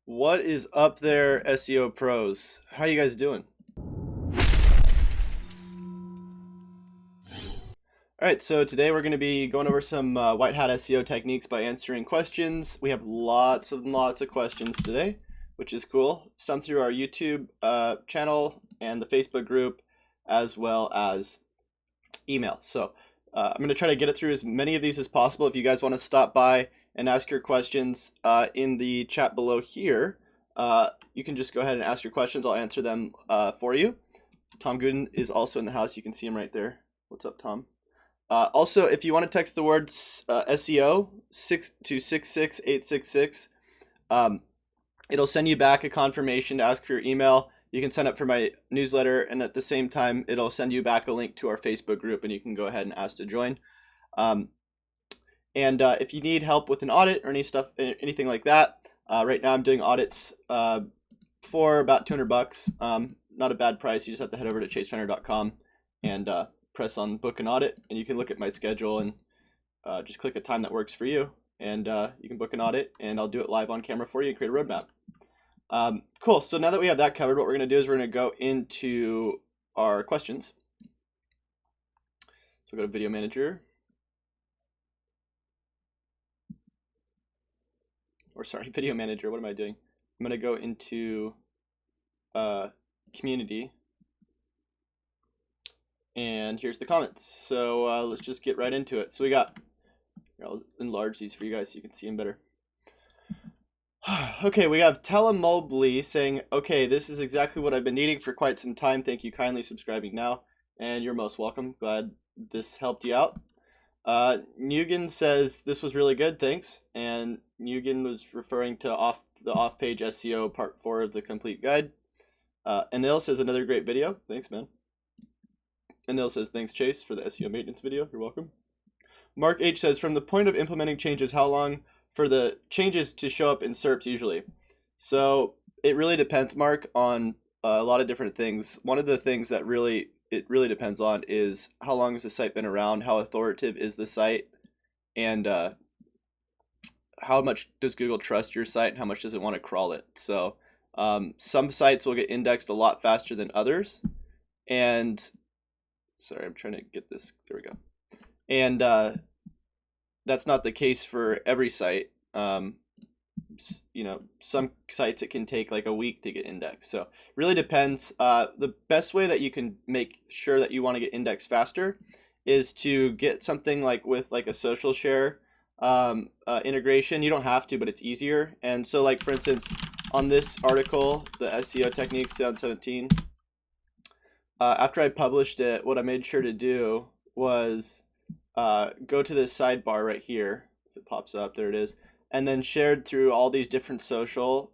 What is up there, SEO pros? How you guys doing? All right, so today we're going to be going over some white hat SEO techniques by answering questions. We have lots of questions today, which is cool. Some through our YouTube channel and the Facebook group, as well as email. So I'm going to try to get it through as many of these as possible. If you guys want to stop by and ask your questions in the chat below here, you can just go ahead and ask your questions. I'll answer them for you. Tom Gooden is also in the house. You can see him right there. What's up, Tom? Also, if you want to text the words SEO to 66866, it'll send you back a confirmation to ask for your email. You can sign up for my newsletter, and at the same time, it'll send you back a link to our Facebook group, and you can go ahead and ask to join. If you need help with an audit or anything like that, right now I'm doing audits for about $200. Not a bad price. You just have to head over to chaserunner.com and press on book an audit, and you can look at my schedule and just click a time that works for you, and you can book an audit, and I'll do it live on camera for you and create a roadmap. Cool. So now that we have that covered, what we're going to do is we're going to go into our questions. So we'll go to Video Manager. Or sorry, Video Manager. What am I doing? I'm going to go into Community. And here's the comments. So let's just get right into it. So we got, here, I'll enlarge these for you guys so you can see them better. Okay, we have Tella Mobley saying, okay, this is exactly what I've been needing for quite some time. Thank you, kindly subscribing now. And you're most welcome. Glad this helped you out. Mugen says, this was really good, thanks. And Mugen was referring to the off-page SEO part 4 of the complete guide. Anil says, another great video. Thanks, man. Anil says, thanks, Chase, for the SEO maintenance video. You're welcome. Mark H says, from the point of implementing changes, how long for the changes to show up in SERPs usually? So it really depends, Mark, on a lot of different things. One of the things that it really depends on is how long has the site been around, how authoritative is the site, and how much does Google trust your site, and how much does it want to crawl it. So some sites will get indexed a lot faster than others, and sorry, I'm trying to get this. There we go. And that's not the case for every site. You know, some sites it can take like a week to get indexed. So really depends. The best way that you can make sure that you want to get indexed faster is to get something like with like a social share integration. You don't have to, but it's easier. And so like, for instance, on this article, the SEO Techniques 2017, after I published it, what I made sure to do was go to this sidebar right here. If it pops up, there it is. And then shared through all these different social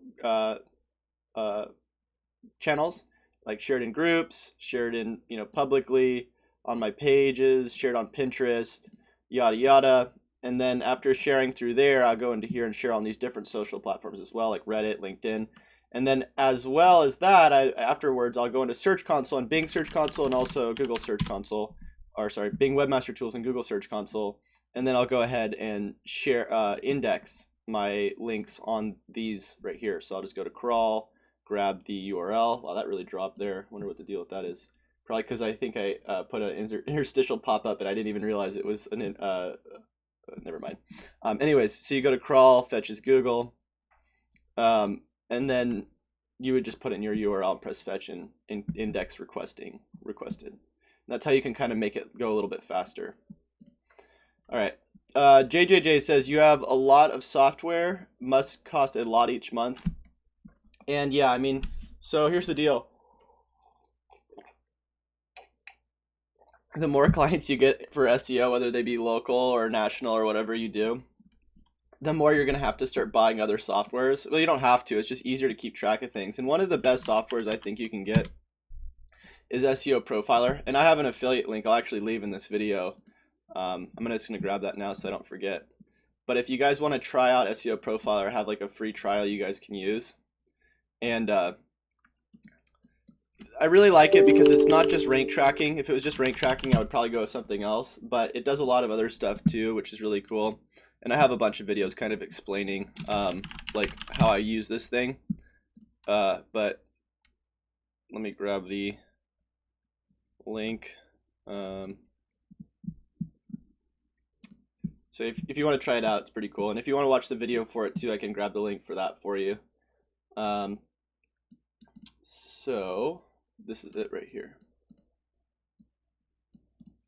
channels, like shared in groups, shared in, publicly on my pages, shared on Pinterest, yada yada. And then after sharing through there, I'll go into here and share on these different social platforms as well, like Reddit, LinkedIn. And then as well as that, afterwards, I'll go into Search Console and Bing Search Console and also Google Search Console, or sorry, Bing Webmaster Tools and Google Search Console. And then I'll go ahead and share, index my links on these right here. So I'll just go to crawl, grab the URL. Wow, that really dropped there. Wonder what the deal with that is. Probably because I think I put an interstitial pop-up and I didn't even realize it was an, never mind. Anyways, so you go to crawl, fetches Google. And then you would just put in your URL and press fetch and index requested. And that's how you can kind of make it go a little bit faster. All right. JJJ says, you have a lot of software, must cost a lot each month. And yeah, I mean, so here's the deal. The more clients you get for SEO, whether they be local or national or whatever you do, the more you're going to have to start buying other softwares. Well, you don't have to. It's just easier to keep track of things. And one of the best softwares I think you can get is SEO Profiler. And I have an affiliate link I'll actually leave in this video. I'm just going to grab that now so I don't forget. But if you guys want to try out SEO Profiler, I have like a free trial you guys can use. And I really like it because it's not just rank tracking. If it was just rank tracking, I would probably go with something else. But it does a lot of other stuff too, which is really cool. And I have a bunch of videos kind of explaining like how I use this thing. But let me grab the link. So if you want to try it out, it's pretty cool. And if you want to watch the video for it too, I can grab the link for that for you. So this is it right here.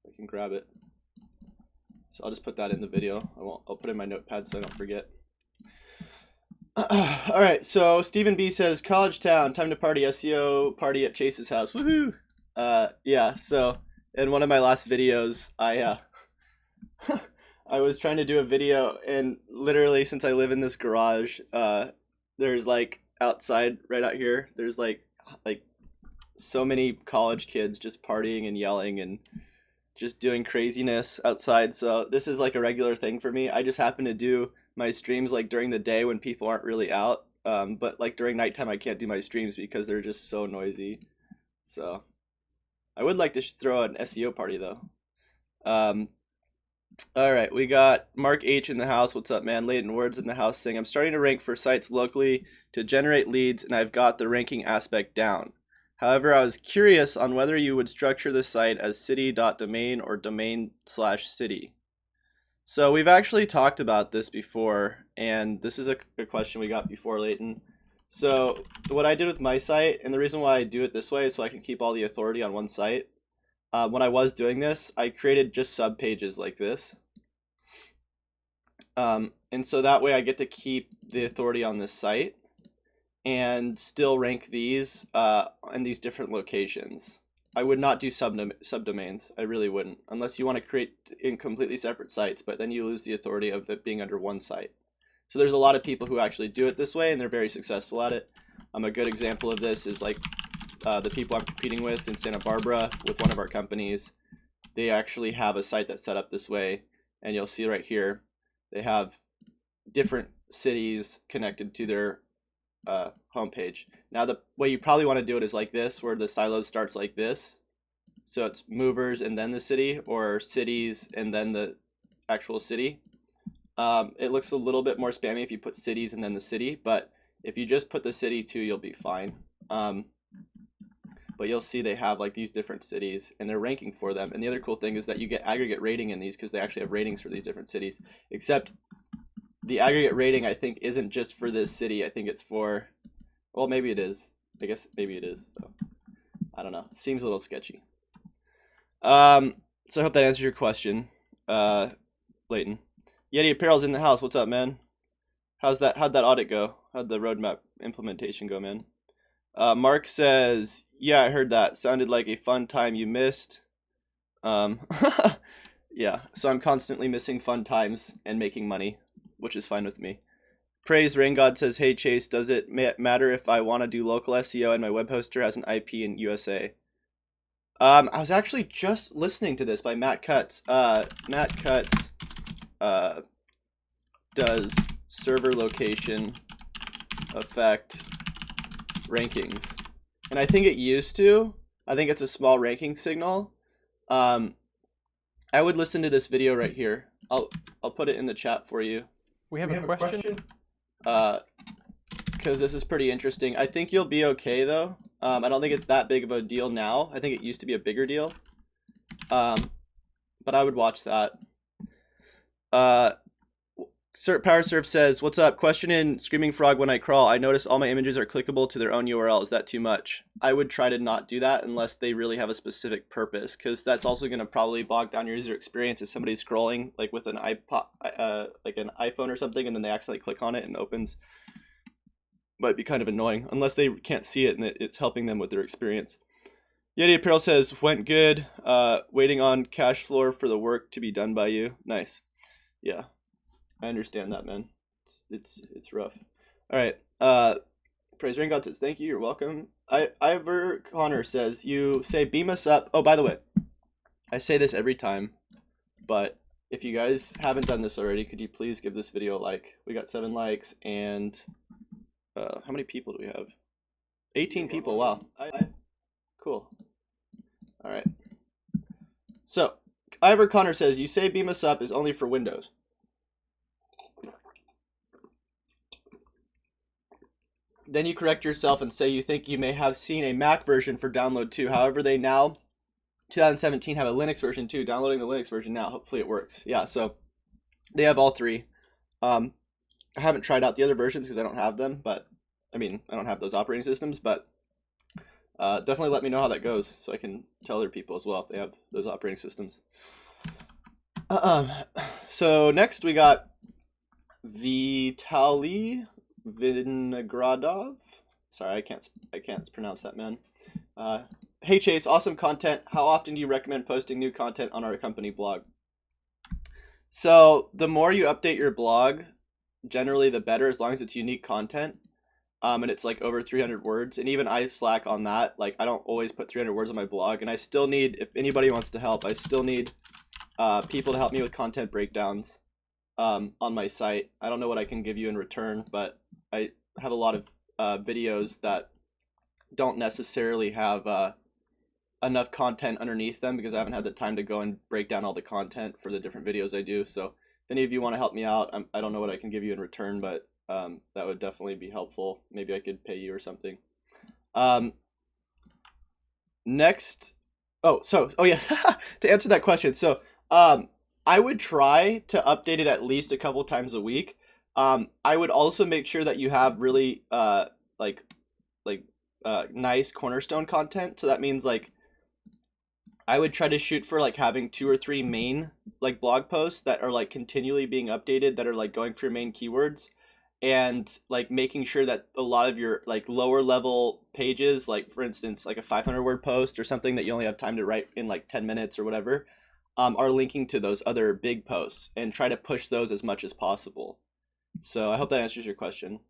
I can grab it. So I'll just put that in the video. I'll put it in my notepad so I don't forget. All right, so Stephen B says, college town, time to party, SEO party at Chase's house. Woohoo! Yeah, so in one of my last videos, I was trying to do a video, and literally since I live in this garage, there's like outside right out here, there's like so many college kids just partying and yelling and just doing craziness outside. So this is like a regular thing for me. I just happen to do my streams like during the day when people aren't really out, but like during nighttime I can't do my streams because they're just so noisy. So I would like to throw an SEO party though. All right, we got Mark H in the house. What's up, man? Leighton Words in the house saying, I'm starting to rank for sites locally to generate leads, and I've got the ranking aspect down. However, I was curious on whether you would structure the site as city.domain or domain/city. So we've actually talked about this before, and this is a question we got before, Leighton. So what I did with my site, and the reason why I do it this way is so I can keep all the authority on one site. When I was doing this, I created just sub pages like this. And so that way I get to keep the authority on this site and still rank these in these different locations. I would not do subdomains. I really wouldn't, unless you want to create in completely separate sites, but then you lose the authority of it being under one site. So there's a lot of people who actually do it this way, and they're very successful at it. A good example of this is like the people I'm competing with in Santa Barbara with one of our companies. They actually have a site that's set up this way, and you'll see right here, they have different cities connected to their homepage. Now the way you probably want to do it is like this, where the silo starts like this. So it's movers and then the city, or cities and then the actual city. It looks a little bit more spammy if you put cities and then the city, but if you just put the city too, you'll be fine. But you'll see they have like these different cities and they're ranking for them. And the other cool thing is that you get aggregate rating in these because they actually have ratings for these different cities, except the aggregate rating I think isn't just for this city. I think it's for, well, maybe it is. I guess maybe it is. So I don't know. Seems a little sketchy. So I hope that answers your question, Leighton. Yeti Apparel's in the house. What's up, man? How'd that audit go? How'd the roadmap implementation go, man? Mark says, yeah, I heard that. Sounded like a fun time you missed. Yeah, so I'm constantly missing fun times and making money, which is fine with me. Praise Rain God says, hey Chase, does it matter if I want to do local SEO and my web hoster has an IP in USA? I was actually just listening to this by Matt Cutts. Matt Cutts does server location affect rankings, and I think it used to. I think it's a small ranking signal. I would listen to this video right here. I'll put it in the chat for you. We have a question. Because this is pretty interesting. I think you'll be okay though. I don't think it's that big of a deal now. I think it used to be a bigger deal. But I would watch that. Power Surf says, what's up? Question in Screaming Frog when I crawl. I notice all my images are clickable to their own URL. Is that too much? I would try to not do that unless they really have a specific purpose, because that's also going to probably bog down your user experience if somebody's scrolling like with an iPod, like an iPhone or something, and then they accidentally click on it and opens. Might be kind of annoying unless they can't see it and it's helping them with their experience. Yeti Apparel says, went good. Waiting on cash flow for the work to be done by you. Nice. Yeah. I understand that, man. It's rough. All right. Praise Rain God says, thank you. You're welcome. Ivor Connor says, you say beam us up. Oh, by the way, I say this every time, but if you guys haven't done this already, could you please give this video a like? We got 7 likes, and how many people do we have? 18 people. Wow. Cool. All right. So Ivor Connor says, you say beam us up is only for Windows. Then you correct yourself and say you think you may have seen a Mac version for download too. However, they now 2017 have a Linux version too. Downloading the Linux version now. Hopefully it works. Yeah, so they have all three. I haven't tried out the other versions because I don't have them, but I mean, I don't have those operating systems, but definitely let me know how that goes so I can tell other people as well if they have those operating systems. So next we got Vitaly Vinogradov. Sorry, I can't pronounce that, man. Hey Chase, awesome content. How often do you recommend posting new content on our company blog? So the more you update your blog, generally the better, as long as it's unique content. And it's like over 300 words, and even I slack on that. Like, I don't always put 300 words on my blog, and I still need, if anybody wants to help, I still need people to help me with content breakdowns on my site. I don't know what I can give you in return, but I have a lot of videos that don't necessarily have enough content underneath them because I haven't had the time to go and break down all the content for the different videos I do. So if any of you want to help me out, I don't know what I can give you in return, but that would definitely be helpful. Maybe I could pay you or something. Next, oh yeah, to answer that question. So I would try to update it at least a couple times a week. I would also make sure that you have really nice cornerstone content. So that means like I would try to shoot for like having 2 or 3 main like blog posts that are like continually being updated, that are like going for your main keywords, and like making sure that a lot of your like lower level pages, like for instance like a 500 word post or something that you only have time to write in like 10 minutes or whatever, are linking to those other big posts, and try to push those as much as possible. So I hope that answers your question.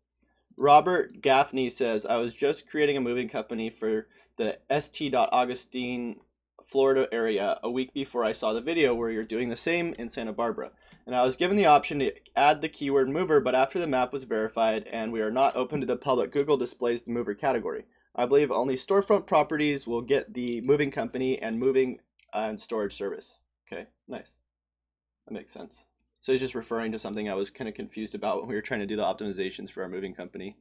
Robert Gaffney says, I was just creating a moving company for the St. Augustine, Florida area a week before I saw the video where you're doing the same in Santa Barbara. And I was given the option to add the keyword mover, but after the map was verified and we are not open to the public, Google displays the mover category. I believe only storefront properties will get the moving company and moving and storage service. Okay, nice. That makes sense. So he's just referring to something I was kind of confused about when we were trying to do the optimizations for our moving company.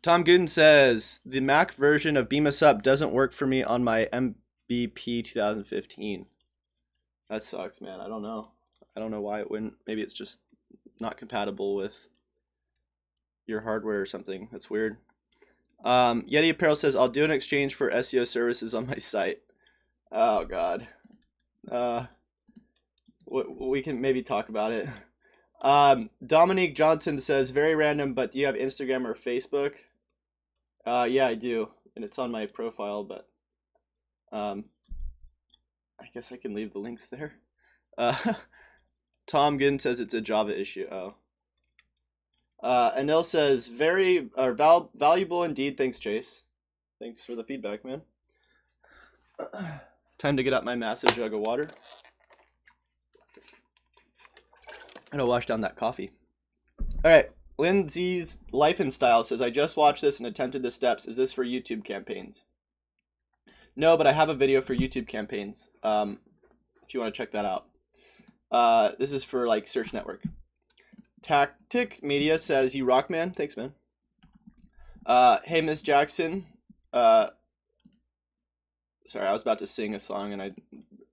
Tom Gooden says, the Mac version of Beam Us Up doesn't work for me on my MBP 2015. That sucks, man. I don't know. I don't know why it wouldn't. Maybe it's just not compatible with your hardware or something. That's weird. Yeti Apparel says, I'll do an exchange for SEO services on my site. Oh, God. We can maybe talk about it. Dominique Johnson says, very random, but do you have Instagram or Facebook? Yeah, I do, and it's on my profile, but I guess I can leave the links there. Tom Ginn says it's a Java issue. Oh. Anil says, very valuable indeed. Thanks, Chase. Thanks for the feedback, man. Time to get up my massive jug of water. And I'll wash down that coffee. All right. Lindsay's Life and Style says, I just watched this and attempted the steps. Is this for YouTube campaigns? No, but I have a video for YouTube campaigns. If you want to check that out. This is for like Search Network. Tactic Media says, you rock, man. Thanks, man. Hey, Miss Jackson. Sorry, I was about to sing a song and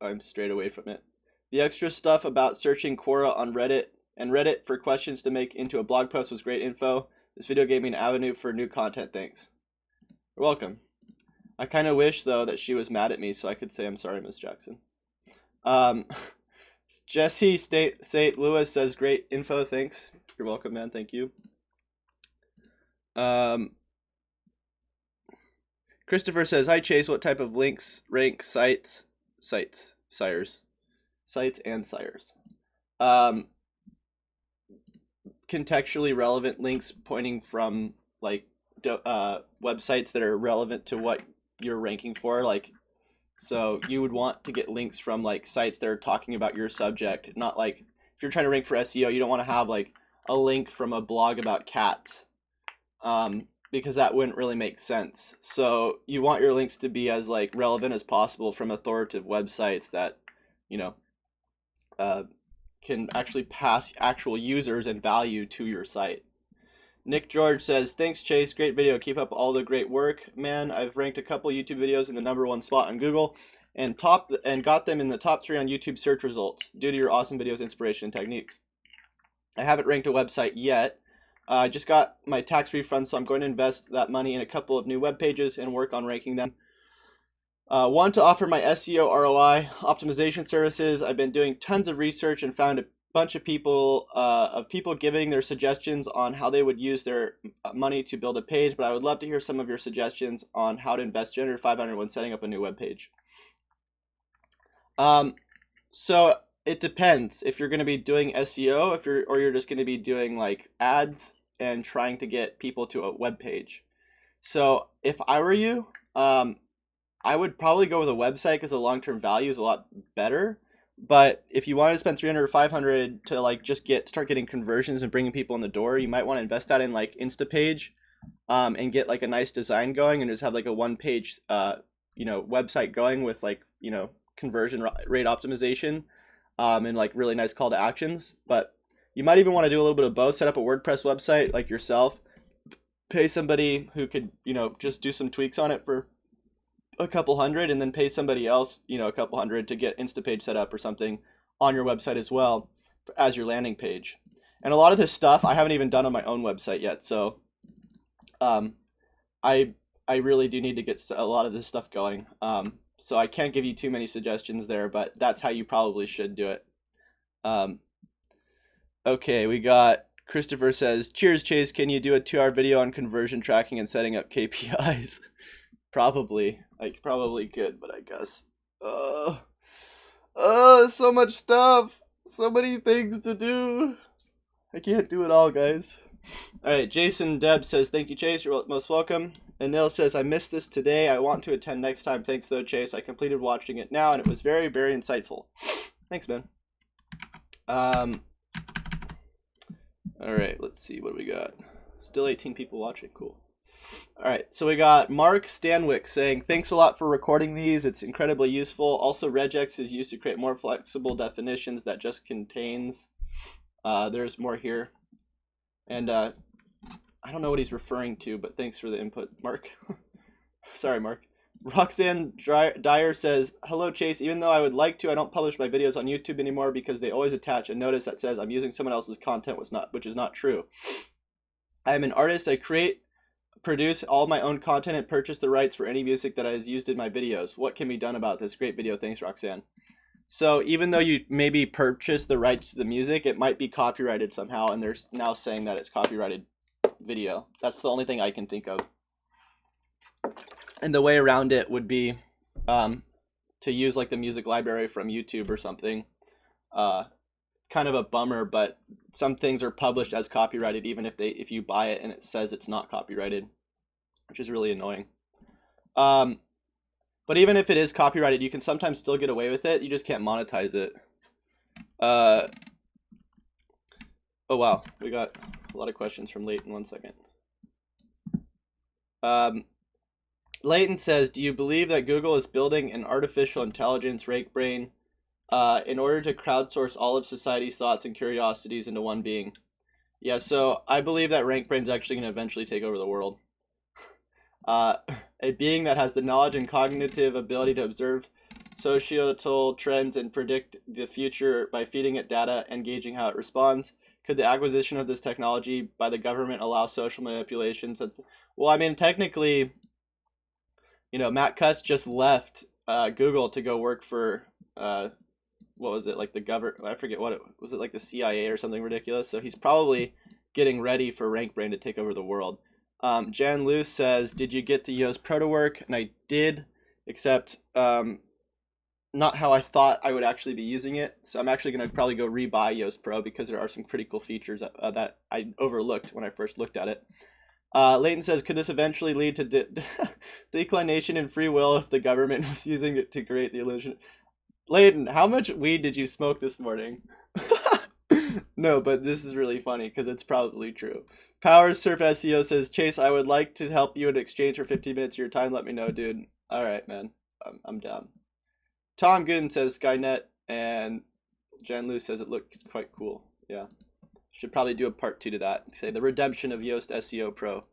I'm straight away from it. The extra stuff about searching Quora on Reddit and Reddit for questions to make into a blog post was great info. This video gave me an avenue for new content. Thanks. You're welcome. I kind of wish, though, that she was mad at me so I could say I'm sorry, Miss Jackson. Jesse St. Louis says, great info. Thanks. You're welcome, man. Thank you. Christopher says, hi, Chase. What type of links rank sites, sires? Sites and sires. Contextually relevant links pointing from like websites that are relevant to what you're ranking for. Like, so you would want to get links from like sites that are talking about your subject, not like if you're trying to rank for SEO, you don't want to have like a link from a blog about cats, because that wouldn't really make sense. So you want your links to be as like relevant as possible from authoritative websites that, you know, can actually pass actual users and value to your site. Nick George says, thanks Chase, great video. Keep up all the great work, man. I've ranked a couple YouTube videos in the #1 spot on Google and got them in the top 3 on YouTube search results due to your awesome videos, inspiration, and techniques. I haven't ranked a website yet. I just got my tax refund, so I'm going to invest that money in a couple of new web pages and work on ranking them. One, to offer my SEO ROI optimization services. I've been doing tons of research and found a bunch of people giving their suggestions on how they would use their money to build a page, but I would love to hear some of your suggestions on how to invest 300 500 when setting up a new web page. So it depends if you're going to be doing SEO, or you're just going to be doing like ads and trying to get people to a web page. So if I were you, I would probably go with a website because the long-term value is a lot better. But if you want to spend 300 or 500 to like just start getting conversions and bringing people in the door, you might want to invest that in like Instapage, and get like a nice design going and just have like a one-page, website going with like, conversion rate optimization, and like really nice call to actions. But you might even want to do a little bit of both. Set up a WordPress website like yourself, pay somebody who could, just do some tweaks on it for a couple hundred, and then pay somebody else, a couple hundred to get Instapage set up or something on your website as well as your landing page. And a lot of this stuff I haven't even done on my own website yet. So I really do need to get a lot of this stuff going. So I can't give you too many suggestions there, but that's how you probably should do it. Okay, we got Christopher says, cheers Chase, can you do a 2-hour video on conversion tracking and setting up KPIs? Probably. I probably could, but I guess. So much stuff. So many things to do. I can't do it all, guys. Alright, Jason Deb says, thank you, Chase. You're most welcome. And Neil says, I missed this today. I want to attend next time. Thanks, though, Chase. I completed watching it now, and it was very, very insightful. Thanks, man. Alright, let's see what we got. Still 18 people watching. Cool. Alright, so we got Mark Stanwyck saying, thanks a lot for recording these. It's incredibly useful. Also, regex is used to create more flexible definitions that just contains. There's more here. And I don't know what he's referring to, but thanks for the input, Mark. Sorry, Mark. Roxanne Dyer says, hello, Chase. Even though I would like to, I don't publish my videos on YouTube anymore because they always attach a notice that says I'm using someone else's content, which is not true. I am an artist. I produce all my own content and purchase the rights for any music that is used in my videos. What can be done about this? Great video. Thanks, Roxanne. So even though you maybe purchase the rights to the music, it might be copyrighted somehow, and they're now saying that it's copyrighted video. That's the only thing I can think of. And the way around it would be to use like the music library from YouTube or something. Kind of a bummer, but some things are published as copyrighted even if you buy it and it says it's not copyrighted, which is really annoying. But even if it is copyrighted, you can sometimes still get away with it. You just can't monetize it. Oh wow, we got a lot of questions from Leighton. 1 second. Leighton says, do you believe that Google is building an artificial intelligence rank brain in order to crowdsource all of society's thoughts and curiosities into one being? Yeah, so I believe that rank brain is actually going to eventually take over the world. A being that has the knowledge and cognitive ability to observe societal trends and predict the future by feeding it data and gauging how it responds. Could the acquisition of this technology by the government allow social manipulations? Well, I mean, technically, Matt Cutts just left Google to go work for, what was it, like the government? I forget what it was. It like the CIA or something ridiculous? So he's probably getting ready for rank brain to take over the world. Jan Luce says, did you get the Yoast Pro to work? And I did, except not how I thought I would actually be using it. So I'm actually going to probably go rebuy Yoast Pro because there are some pretty cool features that I overlooked when I first looked at it. Leighton says, could this eventually lead to declination in free will if the government was using it to create the illusion? Leighton, how much weed did you smoke this morning? No, but this is really funny because it's probably true. Power Surf SEO says, Chase, I would like to help you in exchange for 15 minutes of your time. Let me know, dude. All right, man. I'm down. Tom Gooden says Skynet, and Jan Lu says it looks quite cool. Yeah. Should probably do a part 2 to that. Say the redemption of Yoast SEO Pro.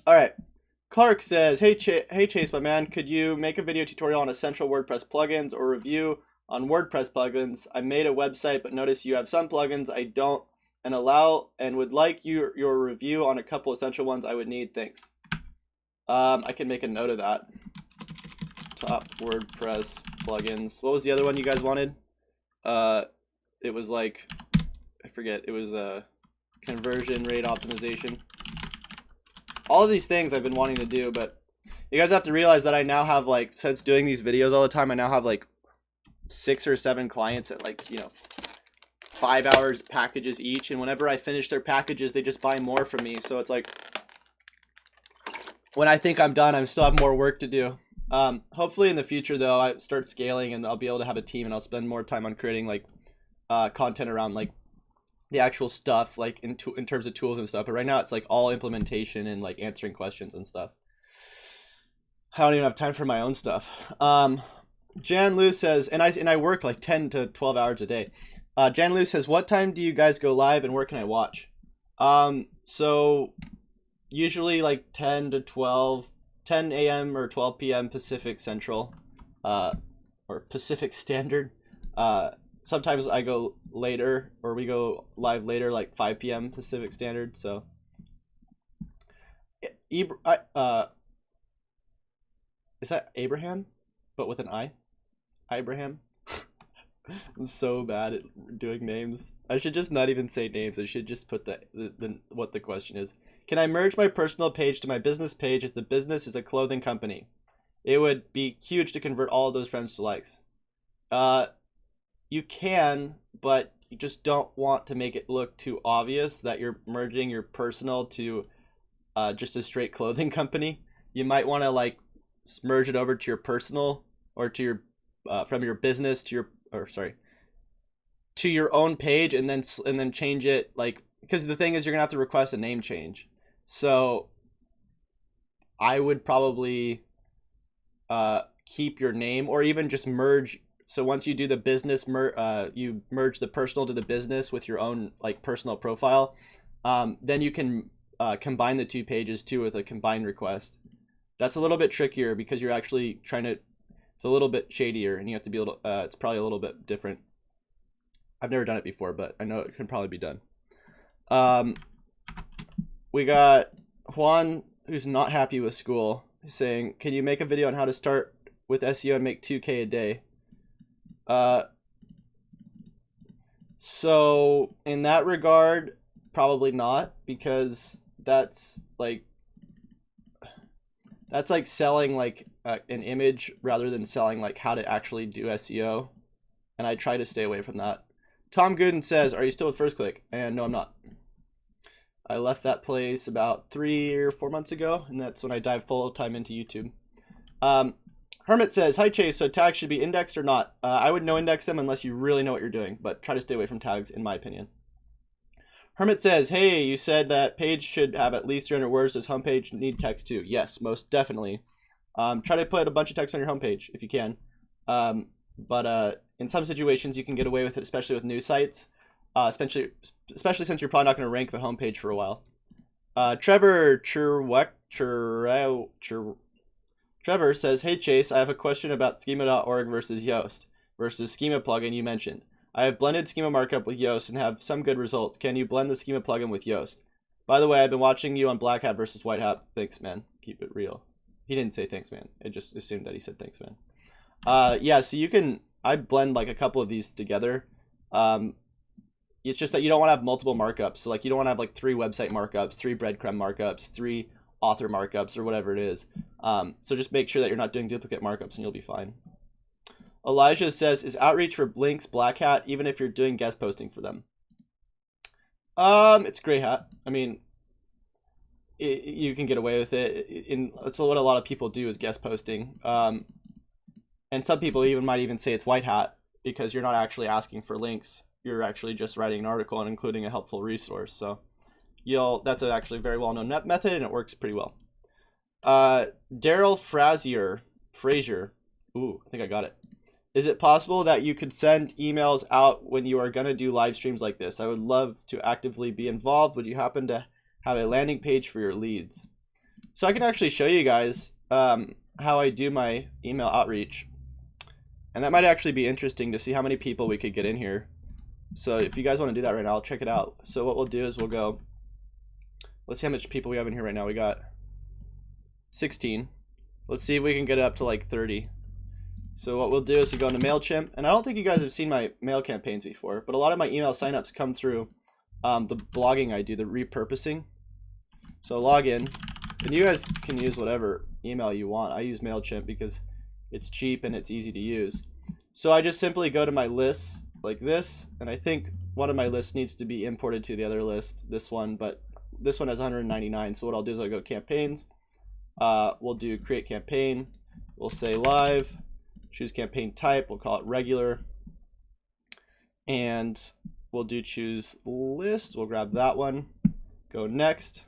All right. Clark says, hey Chase, my man, could you make a video tutorial on essential WordPress plugins or review on WordPress plugins? I made a website, but notice you have some plugins I don't, and would like your review on a couple essential ones I would need. Thanks. I can make a note of that. Top WordPress plugins. What was the other one you guys wanted? It was like, I forget. It was conversion rate optimization. All of these things I've been wanting to do, but you guys have to realize that I now have, like, since doing these videos all the time, I now have like 6 or 7 clients at, like, you know, 5 hours packages each, and whenever I finish their packages, they just buy more from me. So it's like, when I think I'm done, I still have more work to do. Hopefully in the future, though, I start scaling and I'll be able to have a team, and I'll spend more time on creating, like, content around, like, the actual stuff, like in terms of tools and stuff. But right now it's like all implementation and like answering questions and stuff. I don't even have time for my own stuff. Jan Lou says, and I work like 10 to 12 hours a day. Jan Lou says, what time do you guys go live and where can I watch? So usually like 10 a.m. or 12 p.m. Pacific Central, or Pacific Standard. Sometimes I go later, or we go live later, like 5 p.m. Pacific Standard. So, is that Abraham, but with an I? Abraham. I'm so bad at doing names. I should just not even say names. I should just put the what the question is. Can I merge my personal page to my business page if the business is a clothing company? It would be huge to convert all of those friends to likes. You can, but you just don't want to make it look too obvious that you're merging your personal to just a straight clothing company. You might want to like merge it over to your personal, or to your from your business to your own page, and then change it, like, because the thing is you're gonna have to request a name change. So I would probably keep your name, or even just merge. So once you do the business, you merge the personal to the business with your own like personal profile. Then you can combine the 2 pages too with a combined request. That's a little bit trickier because you're actually trying to. It's a little bit shadier, and you have to be able to. It's probably a little bit different. I've never done it before, but I know it can probably be done. We got Juan, who's not happy with school, saying, "Can you make a video on how to start with SEO and make 2K a day?" So in that regard, probably not, because that's like selling like an image rather than selling like how to actually do SEO, and I try to stay away from that. Tom Gooden says, are you still with First Click? And no, I'm not. I left that place about 3 or 4 months ago, and that's when I dived full time into YouTube. Hermit says, hi Chase, so tags should be indexed or not? I would no index them unless you really know what you're doing, but try to stay away from tags, in my opinion. Hermit says, hey, you said that page should have at least 300 words. Does homepage need text too? Yes, most definitely. Try to put a bunch of text on your homepage if you can. But in some situations you can get away with it, especially with new sites, especially since you're probably not going to rank the homepage for a while. Trevor Trevor says, hey Chase, I have a question about schema.org versus Yoast versus schema plugin you mentioned. I have blended schema markup with Yoast and have some good results. Can you blend the schema plugin with Yoast? By the way, I've been watching you on Black Hat versus White Hat. Thanks, man. Keep it real. He didn't say thanks, man. I just assumed that he said thanks, man. Yeah, so you can, I blend like a couple of these together. It's just that you don't want to have multiple markups. So like you don't want to have like 3 website markups, 3 breadcrumb markups, 3 author markups, or whatever it is. So just make sure that you're not doing duplicate markups and you'll be fine. Elijah says, is outreach for Blinks Black Hat even if you're doing guest posting for them? It's Gray Hat. I mean, you can get away with it. That's what a lot of people do, is guest posting. And some people might even say it's White Hat, because you're not actually asking for links. You're actually just writing an article and including a helpful resource. So that's actually a very well-known method, and it works pretty well. Daryl Frazier. Ooh, I think I got it. Is it possible that you could send emails out when you are going to do live streams like this? I would love to actively be involved. Would you happen to have a landing page for your leads? So I can actually show you guys how I do my email outreach. And that might actually be interesting to see how many people we could get in here. So if you guys want to do that right now, I'll check it out. So what we'll do is we'll go, let's see how much people we have in here right now. We got 16. Let's see if we can get it up to like 30. So what we'll do is we go into MailChimp, and I don't think you guys have seen my mail campaigns before, but a lot of my email signups come through the blogging I do, the repurposing. So log in, and you guys can use whatever email you want. I use MailChimp because it's cheap and it's easy to use. So I just simply go to my lists like this, and I think one of my lists needs to be imported to the other list, this one, but this one has 199. So what I'll do is I'll go campaigns, we'll do create campaign, we'll say live, choose campaign type, we'll call it regular, and we'll do choose list, we'll grab that one, go next.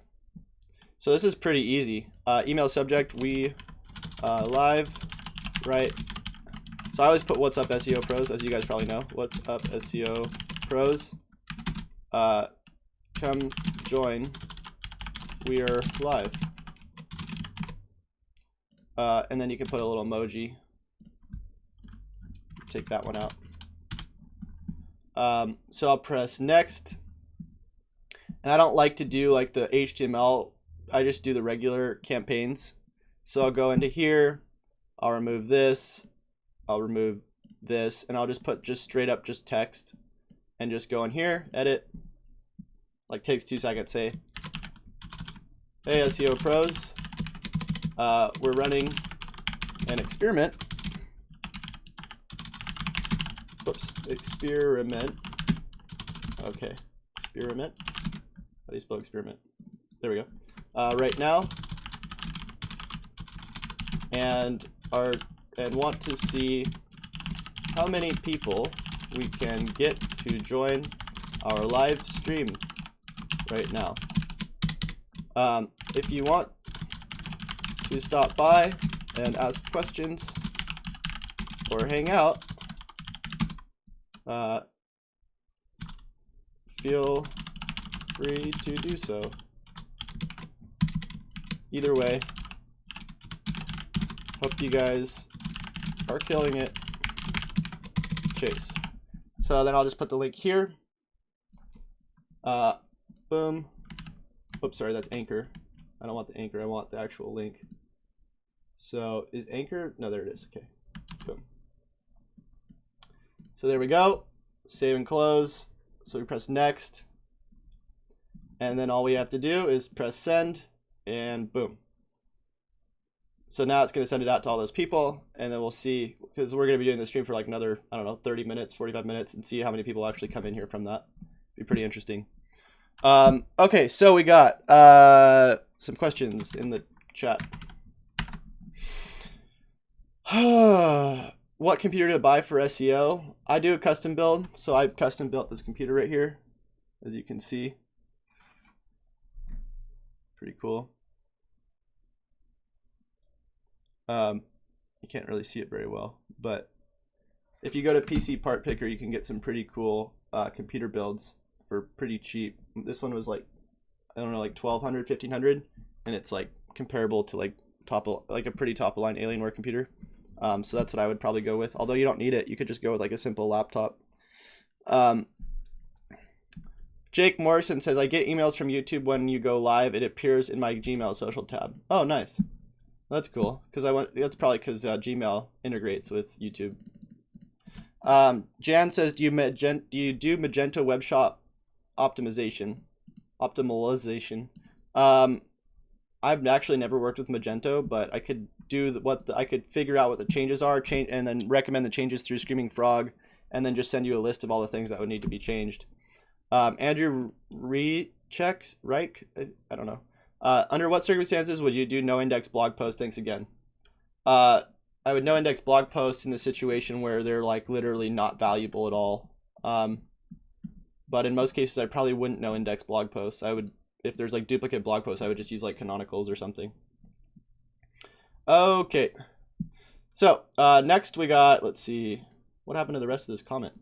So this is pretty easy. Email subject, we live, right? So I always put what's up SEO pros, as you guys probably know. What's up SEO pros? Come join, we are live. And then you can put a little emoji. Take that one out. So I'll press next, and I don't like to do like the HTML. I just do the regular campaigns. So I'll go into here, I'll remove this, I'll remove this, and I'll just put just straight up just text, and just go in here, edit, like takes 2 seconds. Say, hey SEO pros, we're running an experiment. Whoops, experiment. Okay, experiment. How do you spell experiment? There we go. Right now, and want to see how many people we can get to join our live stream right now. If you want to stop by and ask questions or hang out, feel free to do so. Either way, hope you guys are killing it. Chase. So then I'll just put the link here. Boom. Oops, sorry, that's Anchor. I don't want the Anchor, I want the actual link. So is Anchor? No, there it is. Okay. Boom. So there we go. Save and close. So we press next. And then all we have to do is press send, and boom. So now it's going to send it out to all those people, and then we'll see, because we're going to be doing the stream for like another, I don't know, 30 minutes, 45 minutes, and see how many people actually come in here from that. Be pretty interesting. Okay, so we got some questions in the chat. What computer to buy for SEO? I do a custom build, so I custom built this computer right here, as you can see. Pretty cool. You can't really see it very well, but if you go to PC Part Picker, you can get some pretty cool computer builds for pretty cheap. This one was like, I don't know, like 1,200, 1,500, and it's like comparable to like a pretty top of line Alienware computer. So that's what I would probably go with. Although you don't need it, you could just go with like a simple laptop. Jake Morrison says, I get emails from YouTube when you go live. It appears in my Gmail social tab. Oh, nice. That's cool. That's probably because Gmail integrates with YouTube. Jan says, do you do Magento web shop optimization? I've actually never worked with Magento, but I could do I could figure out what the changes are, and then recommend the changes through Screaming Frog, and then just send you a list of all the things that would need to be changed. Andrew Rechecks, Reich? I don't know. Under what circumstances would you do no index blog posts? Thanks again. I would no index blog posts in the situation where they're like literally not valuable at all. But in most cases, I probably wouldn't no index blog posts. I would, if there's like duplicate blog posts, I would just use like canonicals or something. Okay. So next we got, let's see. What happened to the rest of this comment?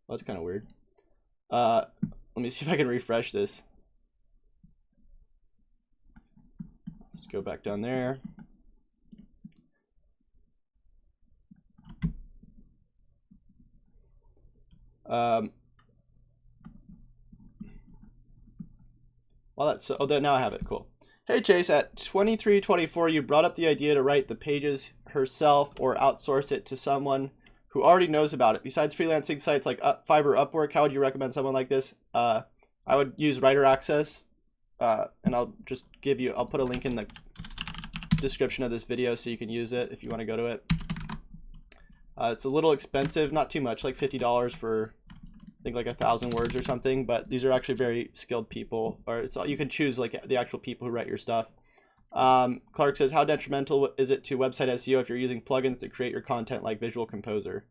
Well, that's kind of weird. Let me see if I can refresh this. Let's go back down there. Well, that's so. Oh, now I have it. Cool. Hey Chase, at 2324, you brought up the idea to write the pages herself or outsource it to someone who already knows about it. Besides freelancing sites like Fiverr, Upwork, how would you recommend someone like this? I would use Writer Access, and I'll just give you. I'll put a link in the description of this video so you can use it if you want to go to it. It's a little expensive, not too much, like $50 for I think like 1,000 words or something, but these are actually very skilled people, or it's you can choose like the actual people who write your stuff. Clark says, how detrimental is it to website SEO if you're using plugins to create your content like Visual Composer?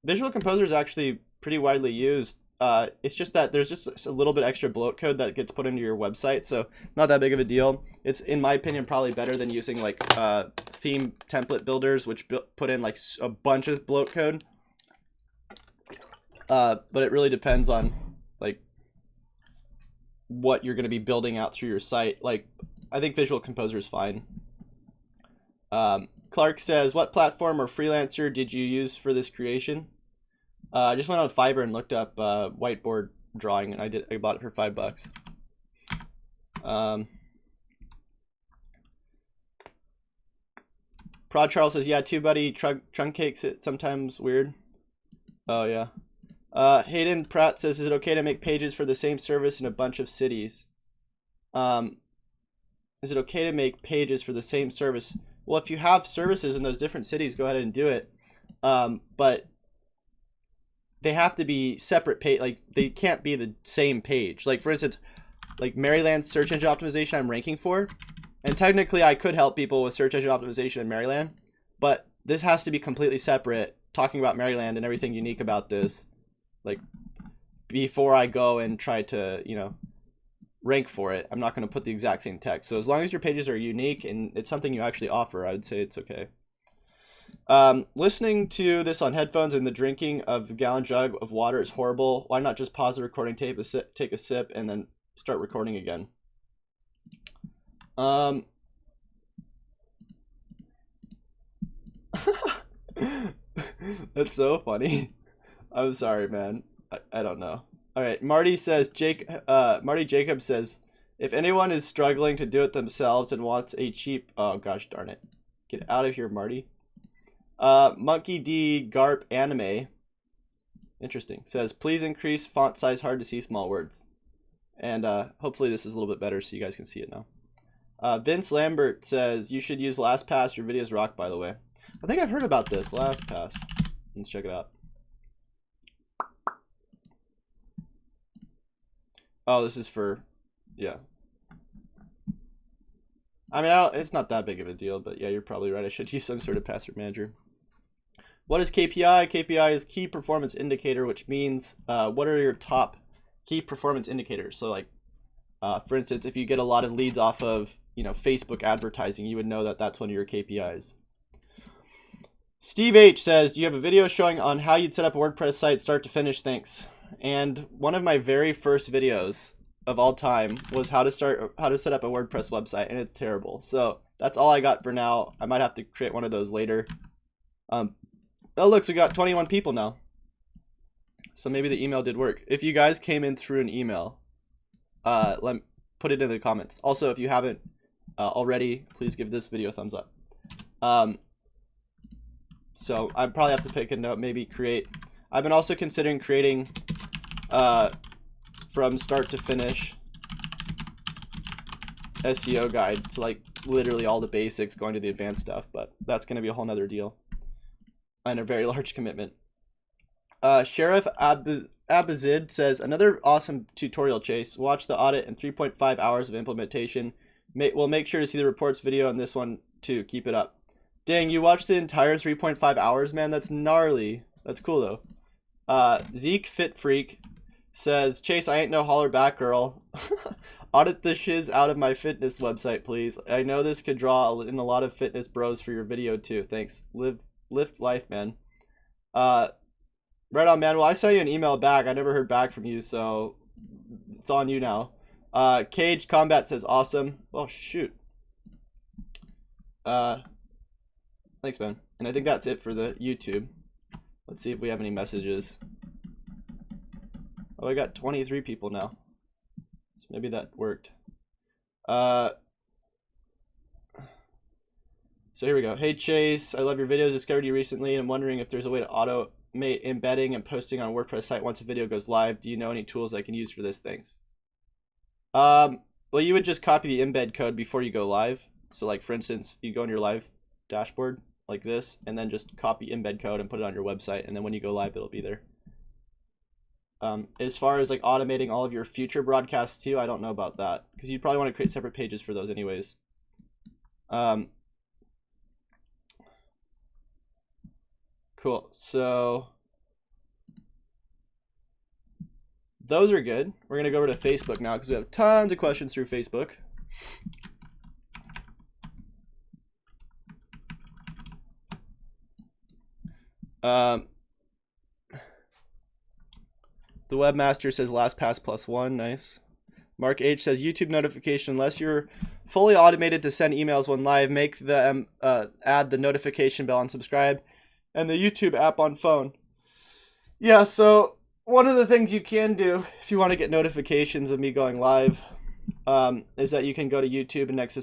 Visual Composer is actually pretty widely used. It's just that there's just a little bit extra bloat code that gets put into your website, so not that big of a deal. It's, in my opinion, probably better than using like theme template builders, which put in like a bunch of bloat code. But it really depends on like what you're going to be building out through your site. Like, I think Visual Composer is fine. Clark says, what platform or freelancer did you use for this creation? I just went on Fiverr and looked up whiteboard drawing, and I bought it for $5. Prod Charles says, yeah, TubeBuddy truncates it sometimes weird. Oh yeah. Hayden Pratt says, is it okay to make pages for the same service in a bunch of cities? Is it okay to make pages for the same service? Well, if you have services in those different cities, go ahead and do it. But they have to be separate page. Like, they can't be the same page. Like, for instance, like Maryland search engine optimization I'm ranking for. And technically I could help people with search engine optimization in Maryland, but this has to be completely separate, talking about Maryland and everything unique about this. Like, before I go and try to, you know, rank for it, I'm not going to put the exact same text. So as long as your pages are unique and it's something you actually offer, I would say it's okay. Listening to this on headphones and the drinking of the gallon jug of water is horrible. Why not just pause the recording, take a sip, and then start recording again? That's so funny. I'm sorry, man. I don't know. All right, Marty says, Marty Jacobs says, if anyone is struggling to do it themselves and wants a cheap, oh gosh darn it, get out of here, Marty. Monkey D Garp Anime, interesting, says, please increase font size, hard to see small words. And hopefully this is a little bit better so you guys can see it now. Vince Lambert says, you should use LastPass. Your videos rock, by the way. I think I've heard about this, LastPass. Let's check it out. Oh, this is for, yeah. I mean, it's not that big of a deal, but yeah, you're probably right. I should use some sort of password manager. What is KPI? KPI is key performance indicator, which means what are your top key performance indicators? So like, for instance, if you get a lot of leads off of, you know, Facebook advertising, you would know that that's one of your KPIs. Steve H says, do you have a video showing on how you'd set up a WordPress site start to finish? Thanks. And one of my very first videos of all time was how to set up a WordPress website, and it's terrible. So that's all I got for now. I might have to create one of those later. Oh look, so we got 21 people now. So maybe the email did work. If you guys came in through an email, put it in the comments. Also, if you haven't already, please give this video a thumbs up. So I probably have to pick a note, maybe create. I've been also considering creating from start to finish SEO guide. So like literally all the basics going to the advanced stuff, but that's going to be a whole nother deal and a very large commitment. Sheriff Abazid says, another awesome tutorial, Chase. Watch the audit and 3.5 hours of implementation. We'll make sure to see the reports video on this one too. Keep it up. Dang, you watched the entire 3.5 hours, man. That's gnarly. That's cool though. Zeke Fit Freak says, Chase, I ain't no holler back girl. Audit the shiz out of my fitness website, please. I know this could draw in a lot of fitness bros for your video too. Thanks. Live lift life, man. Right on, man. Well, I sent you an email back. I never heard back from you, so it's on you now. Cage Combat says awesome. Oh shoot. Thanks, man. And I think that's it for the YouTube. Let's see if we have any messages. Oh, I got 23 people now. So maybe that worked. So here we go. Hey Chase, I love your videos. Discovered you recently, and I'm wondering if there's a way to automate embedding and posting on a WordPress site once a video goes live. Do you know any tools I can use for this? Thanks. Well, you would just copy the embed code before you go live. So like for instance, you go in your live dashboard like this, and then just copy embed code and put it on your website, and then when you go live, it'll be there. As far as like automating all of your future broadcasts too, I don't know about that, because you'd probably want to create separate pages for those anyways. Cool. So those are good. We're gonna go over to Facebook now because we have tons of questions through Facebook. The webmaster says LastPass +1, nice. Mark H says YouTube notification, unless you're fully automated to send emails when live, make them add the notification bell and subscribe, and the YouTube app on phone. Yeah, so one of the things you can do if you want to get notifications of me going live is that you can go to YouTube, and next to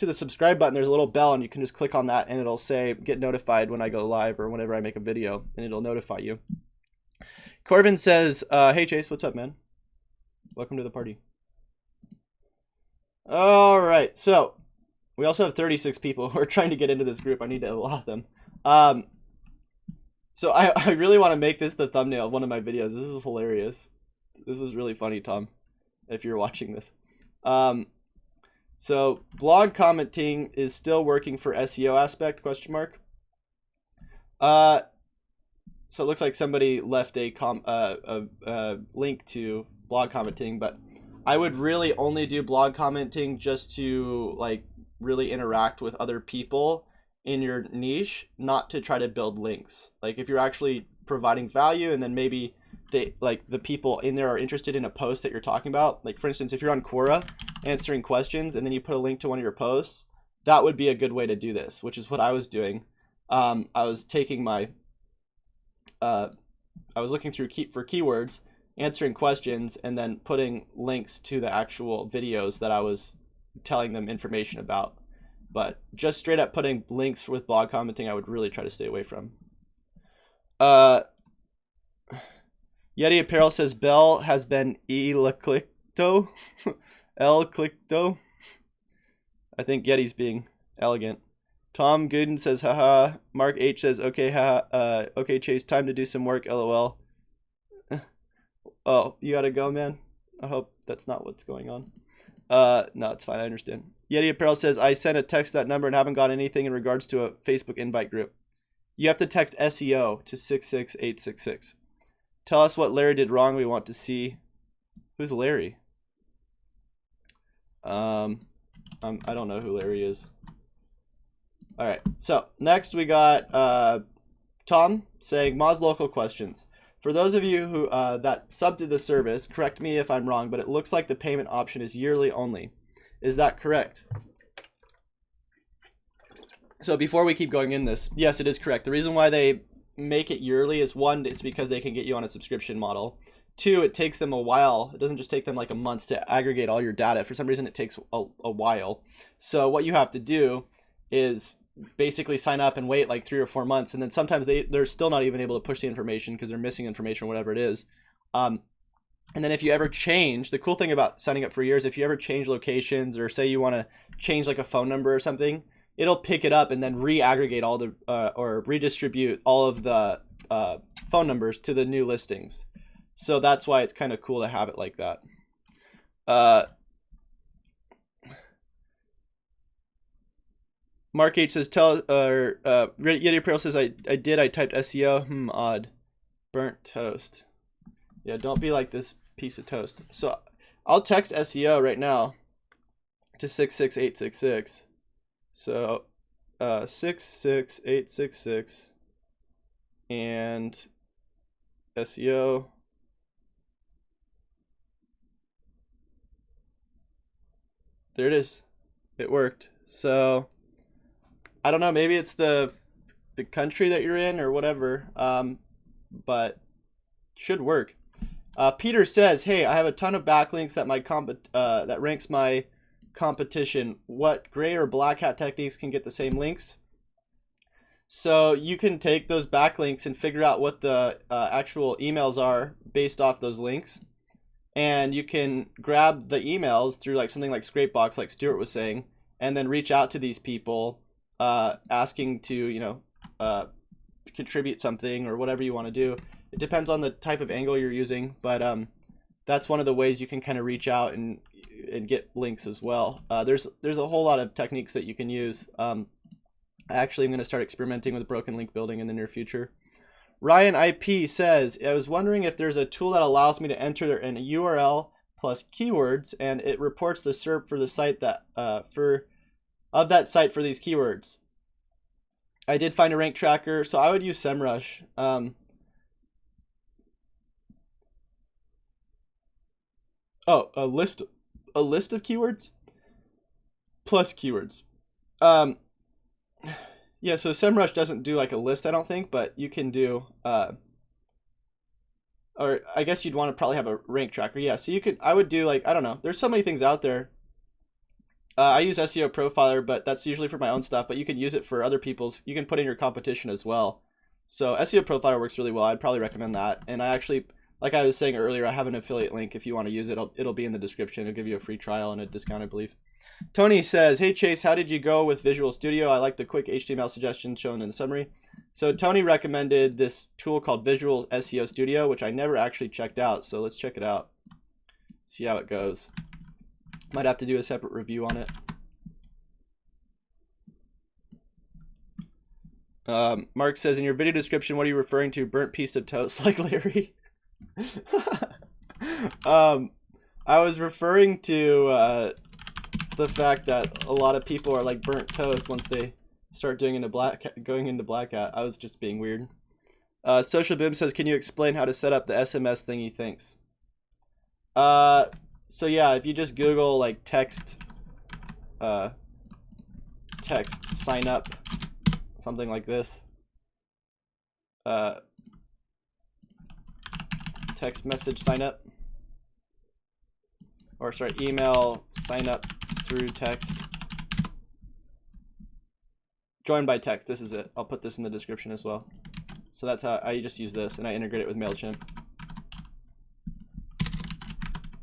the subscribe button there's a little bell, and you can just click on that and it'll say get notified when I go live or whenever I make a video, and it'll notify you. Corbin says, hey Chase, what's up, man? Welcome to the party. All right, so we also have 36 people who are trying to get into this group. I need to allow them. So I really want to make this the thumbnail of one of my videos. This is hilarious. This was really funny, Tom, if you're watching this. So blog commenting is still working for SEO aspect, question mark. So it looks like somebody left a link to blog commenting, but I would really only do blog commenting just to like really interact with other people in your niche, not to try to build links. Like if you're actually providing value, and then maybe they like the people in there are interested in a post that you're talking about. Like for instance, if you're on Quora answering questions and then you put a link to one of your posts, that would be a good way to do this, which is what I was doing. I was taking my I was looking through for keywords, answering questions, and then putting links to the actual videos that I was telling them information about. But just straight up putting links with blog commenting, I would really try to stay away from. Yeti Apparel says Bell has been el-clicto. El-clicto. I think Yeti's being elegant. Tom Gooden says, haha. Mark H says, okay, haha. Okay, Chase, time to do some work, lol. Oh, you gotta go, man? I hope that's not what's going on. No, it's fine, I understand. Yeti Apparel says, I sent a text to that number and haven't got anything in regards to a Facebook invite group. You have to text SEO to 66866. Tell us what Larry did wrong. We want to see. Who's Larry? I don't know who Larry is. All right, so next we got Tom saying Moz local questions. For those of you who that sub to the service, correct me if I'm wrong, but it looks like the payment option is yearly only. Is that correct? So before we keep going in this, yes, it is correct. The reason why they make it yearly is, one, it's because they can get you on a subscription model. Two, it takes them a while. It doesn't just take them like a month to aggregate all your data. For some reason, it takes a while. So what you have to do is basically sign up and wait like 3 or 4 months, and then sometimes they're still not even able to push the information because they're missing information or whatever it is. And then if you ever change, the cool thing about signing up for years, if you ever change locations, or say you want to change like a phone number or something, it'll pick it up and then re-aggregate all the or redistribute all of the phone numbers to the new listings. So that's why it's kind of cool to have it like that. Mark H says, Yeti Apparel says, I typed SEO. Odd. Burnt toast. Yeah, don't be like this piece of toast. So I'll text SEO right now to 66866. So 66866 and SEO. There it is. It worked. So I don't know, maybe it's the country that you're in or whatever, but should work. Peter says, "Hey, I have a ton of backlinks that that ranks my competition. What gray or black hat techniques can get the same links?" So you can take those backlinks and figure out what the actual emails are based off those links, and you can grab the emails through like something like Scrapebox, like Stuart was saying, and then reach out to these people, asking to contribute something or whatever you want to do. It depends on the type of angle you're using, but that's one of the ways you can kind of reach out and get links as well. There's a whole lot of techniques that you can use. Actually, I'm going to start experimenting with broken link building in the near future. Ryan IP says, "I was wondering if there's a tool that allows me to enter a URL plus keywords, and it reports the SERP for the site that of that site for these keywords." I did find a rank tracker, so I would use SEMrush. Oh, a list of keywords plus keywords. Yeah, so SEMrush doesn't do like a list, I don't think, but you can do, or I guess you'd want to probably have a rank tracker. Yeah, so I would do like, I don't know, there's so many things out there. I use SEO Profiler, but that's usually for my own stuff, but you can use it for other people's. You can put in your competition as well. So SEO Profiler works really well. I'd probably recommend that. And I actually, like I was saying earlier, I have an affiliate link. If you want to use it, it'll be in the description. It'll give you a free trial and a discount, I believe. Tony says, "Hey Chase, how did you go with Visual Studio? I like the quick HTML suggestions shown in the summary." So Tony recommended this tool called Visual SEO Studio, which I never actually checked out. So let's check it out. See how it goes. Might have to do a separate review on it. Mark says, "In your video description, what are you referring to? Burnt piece of toast like Larry?" I was referring to the fact that a lot of people are like burnt toast once they start going into black hat. I was just being weird. Social Boom says, "Can you explain how to set up the SMS thingy?" Thanks. So yeah, if you just Google like text sign up, something like this, text message sign up, or sorry, email sign up through text, join by text. This is it. I'll put this in the description as well. So that's how I just use this, and I integrate it with MailChimp.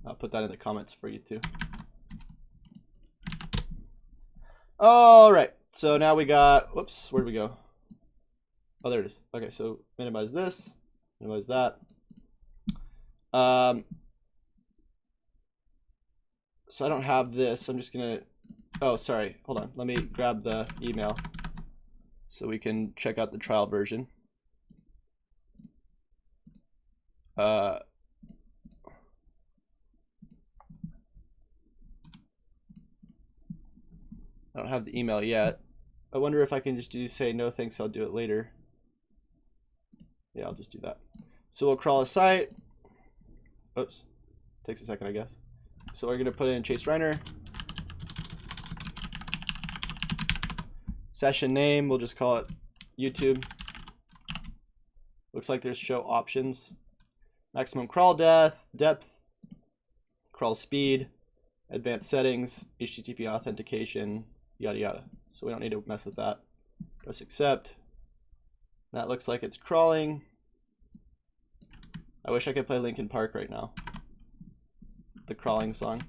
I'll put that in the comments for you too. All right, so now we got, whoops, where'd we go? Oh, there it is. Okay, so minimize this, minimize that. So I don't have this. I'm just gonna, oh, sorry, hold on. Let me grab the email so we can check out the trial version. I don't have the email yet. I wonder if I can just say no thanks, I'll do it later. Yeah, I'll just do that. So we'll crawl a site. Oops, takes a second, I guess. So we're gonna put in Chase Reiner. Session name, we'll just call it YouTube. Looks like there's show options. Maximum crawl depth, crawl speed, advanced settings, HTTP authentication, yada yada. So we don't need to mess with that. Press accept. That looks like it's crawling. I wish I could play Linkin Park right now. The crawling song.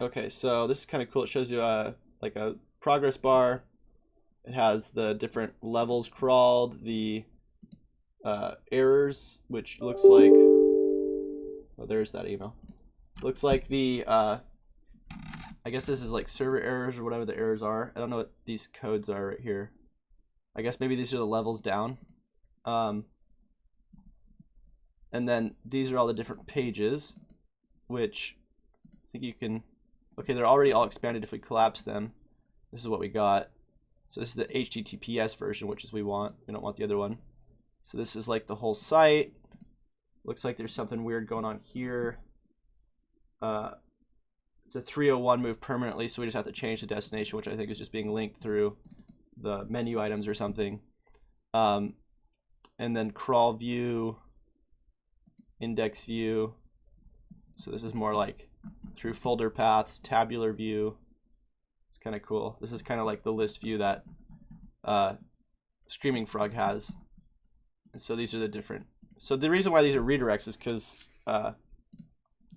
Okay, so this is kind of cool. It shows you like a progress bar. It has the different levels crawled, the errors, which looks like, oh, there's that email. Looks like the, I guess this is like server errors or whatever the errors are. I don't know what these codes are right here. I guess maybe these are the levels down. And then these are all the different pages, which I think you can okay, they're already all expanded. If we collapse them, this is what we got. So this is the HTTPS version, which is we don't want the other one. So this is like the whole site. Looks like there's something weird going on here. It's a 301 move permanently, so we just have to change the destination, which I think is just being linked through the menu items or something. And then crawl view, index view. So this is more like through folder paths, tabular view. It's kind of cool. This is kind of like the list view that Screaming Frog has. And so these are the different. So the reason why these are redirects is because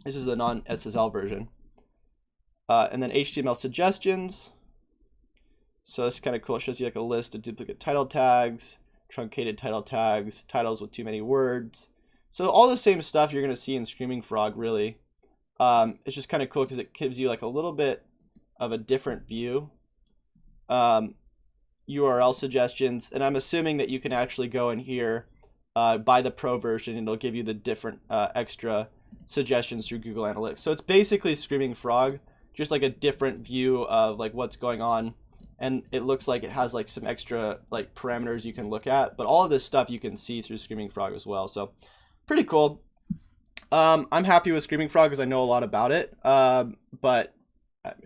this is the non-SSL version. And then HTML suggestions. So this is kind of cool. It shows you like a list of duplicate title tags, truncated title tags, titles with too many words. So all the same stuff you're going to see in Screaming Frog, really. It's just kind of cool because it gives you like a little bit of a different view. URL suggestions, and I'm assuming that you can actually go in here, buy the pro version, and it'll give you the different extra suggestions through Google Analytics. So it's basically Screaming Frog, just like a different view of like what's going on, and it looks like it has like some extra like parameters you can look at, but all of this stuff you can see through Screaming Frog as well. So pretty cool. I'm happy with Screaming Frog because I know a lot about it, but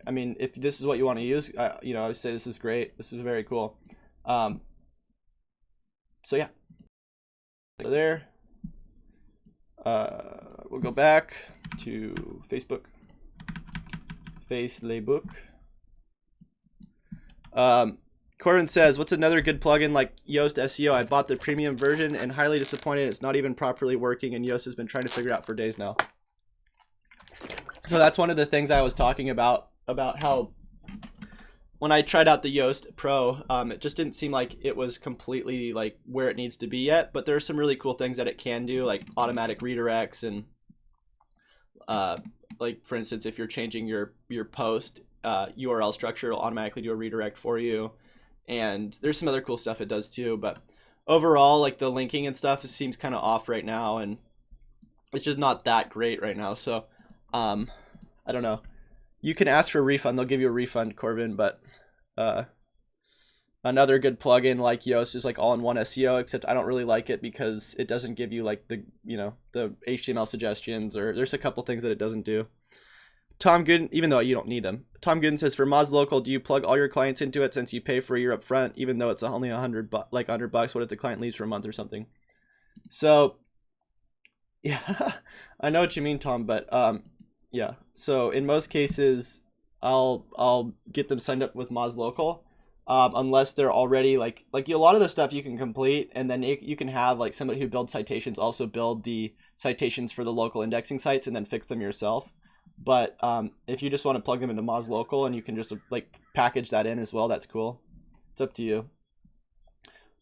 I mean, if this is what you want to use, you know, I would say this is great. This is very cool. So yeah, there. We'll go back to Facebook. Corbin says, what's another good plugin like Yoast SEO? I bought the premium version and highly disappointed. It's not even properly working, and Yoast has been trying to figure it out for days now. So that's one of the things I was talking about how when I tried out the Yoast Pro, it just didn't seem like it was completely like where it needs to be yet, but there are some really cool things that it can do, like automatic redirects, and like for instance, if you're changing your post URL structure, it'll automatically do a redirect for you. And there's some other cool stuff it does too, but overall, like the linking and stuff, it seems kind of off right now, and it's just not that great right now. So I don't know. You can ask for a refund. They'll give you a refund, Corbin, but another good plugin like Yoast is like all-in-one SEO, except I don't really like it because it doesn't give you like the, you know, the HTML suggestions, or there's a couple things that it doesn't do. Tom Gooden, even though you don't need them. Tom Gooden says, for Moz Local, do you plug all your clients into it since you pay for a year up front, even though it's only $100 bucks? What if the client leaves for a month or something? So yeah, I know what you mean, Tom, but yeah. So in most cases, I'll get them signed up with Moz Local, unless they're already like a lot of the stuff you can complete, and then you can have like somebody who builds citations also build the citations for the local indexing sites and then fix them yourself. But if you just want to plug them into Moz Local and you can just like package that in as well, that's cool. It's up to you.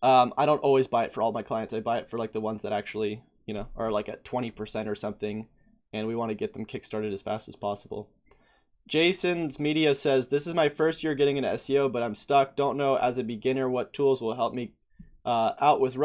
I don't always buy it for all my clients. I buy it for like the ones that actually, you know, are like at 20% or something, and we want to get them kickstarted as fast as possible. Jason's Media says, this is my first year getting into SEO, but I'm stuck. Don't know as a beginner what tools will help me out with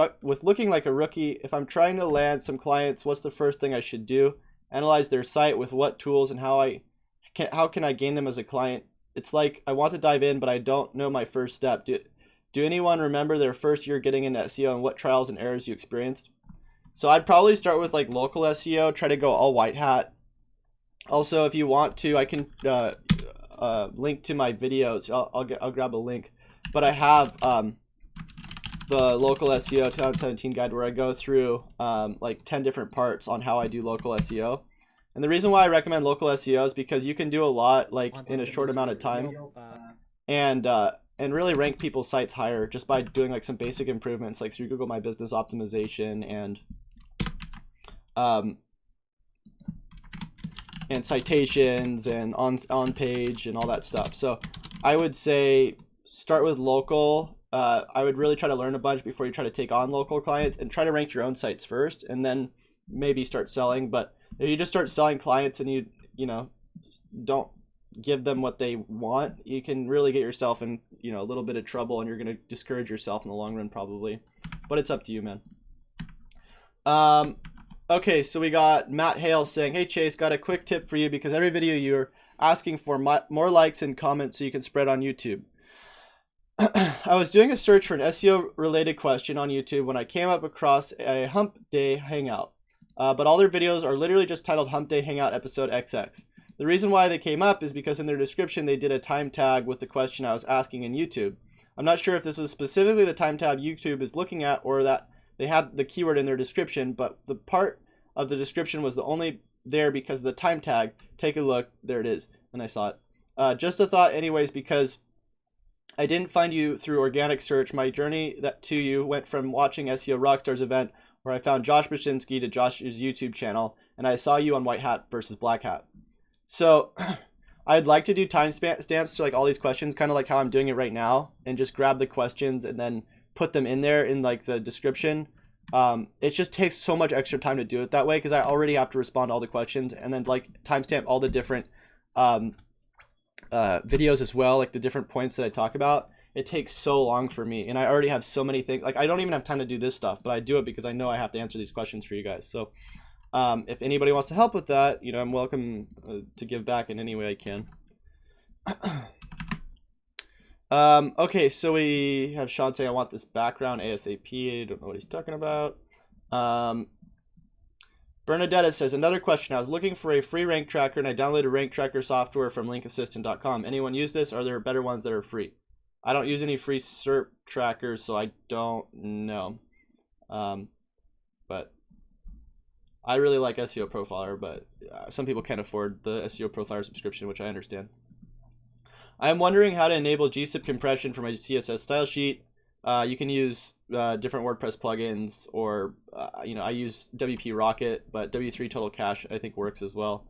looking like a rookie. If I'm trying to land some clients, what's the first thing I should do? Analyze their site with what tools, and how can I gain them as a client? It's like I want to dive in, but I don't know my first step. Do anyone remember their first year getting into SEO and what trials and errors you experienced? So I'd probably start with like local SEO, try to go all white hat. Also, if you want to, I can link to my videos. I'll grab a link, but I have the local SEO 2017 guide where I go through like 10 different parts on how I do local SEO. And the reason why I recommend local SEO is because you can do a lot like in a short amount of time, and really rank people's sites higher just by doing like some basic improvements like through Google My Business optimization and citations and on page and all that stuff. So I would say start with local. I would really try to learn a bunch before you try to take on local clients, and try to rank your own sites first, and then maybe start selling. But if you just start selling clients and you know don't give them what they want, you can really get yourself in a little bit of trouble, and you're going to discourage yourself in the long run probably. But it's up to you, man. Okay, so we got Matt Hale saying, hey Chase, got a quick tip for you because every video you're asking for more likes and comments so you can spread on YouTube. I was doing a search for an SEO related question on YouTube when I came up across a Hump Day Hangout. But all their videos are literally just titled Hump Day Hangout Episode XX. The reason why they came up is because in their description they did a time tag with the question I was asking in YouTube. I'm not sure if this was specifically the time tab YouTube is looking at or that they had the keyword in their description, but the part of the description was the only there because of the time tag. Take a look, there it is, and I saw it. Just a thought anyways, because I didn't find you through organic search. My journey to you went from watching SEO Rockstars event where I found Josh Brzezinski to Josh's YouTube channel, and I saw you on White Hat versus Black Hat. So I'd like to do time stamps to like all these questions, kind of like how I'm doing it right now, and just grab the questions and then put them in there in like the description. It just takes so much extra time to do it that way because I already have to respond to all the questions and then like timestamp all the different videos as well, like the different points that I talk about. It takes so long for me, and I already have so many things. Like I don't even have time to do this stuff, but I do it because I know I have to answer these questions for you guys. So if anybody wants to help with that, you know, I'm welcome to give back in any way I can. Okay, so we have Sean saying I want this background ASAP. I don't know what he's talking about. Bernadetta says, another question. I was looking for a free rank tracker and I downloaded rank tracker software from linkassistant.com. Anyone use this? Are there better ones that are free? I don't use any free SERP trackers, so I don't know. But I really like SEO Profiler, but some people can't afford the SEO Profiler subscription, which I understand. I am wondering how to enable GZIP compression for my CSS style sheet. You can use different WordPress plugins, or you know, I use WP Rocket, but W3 Total Cache I think works as well.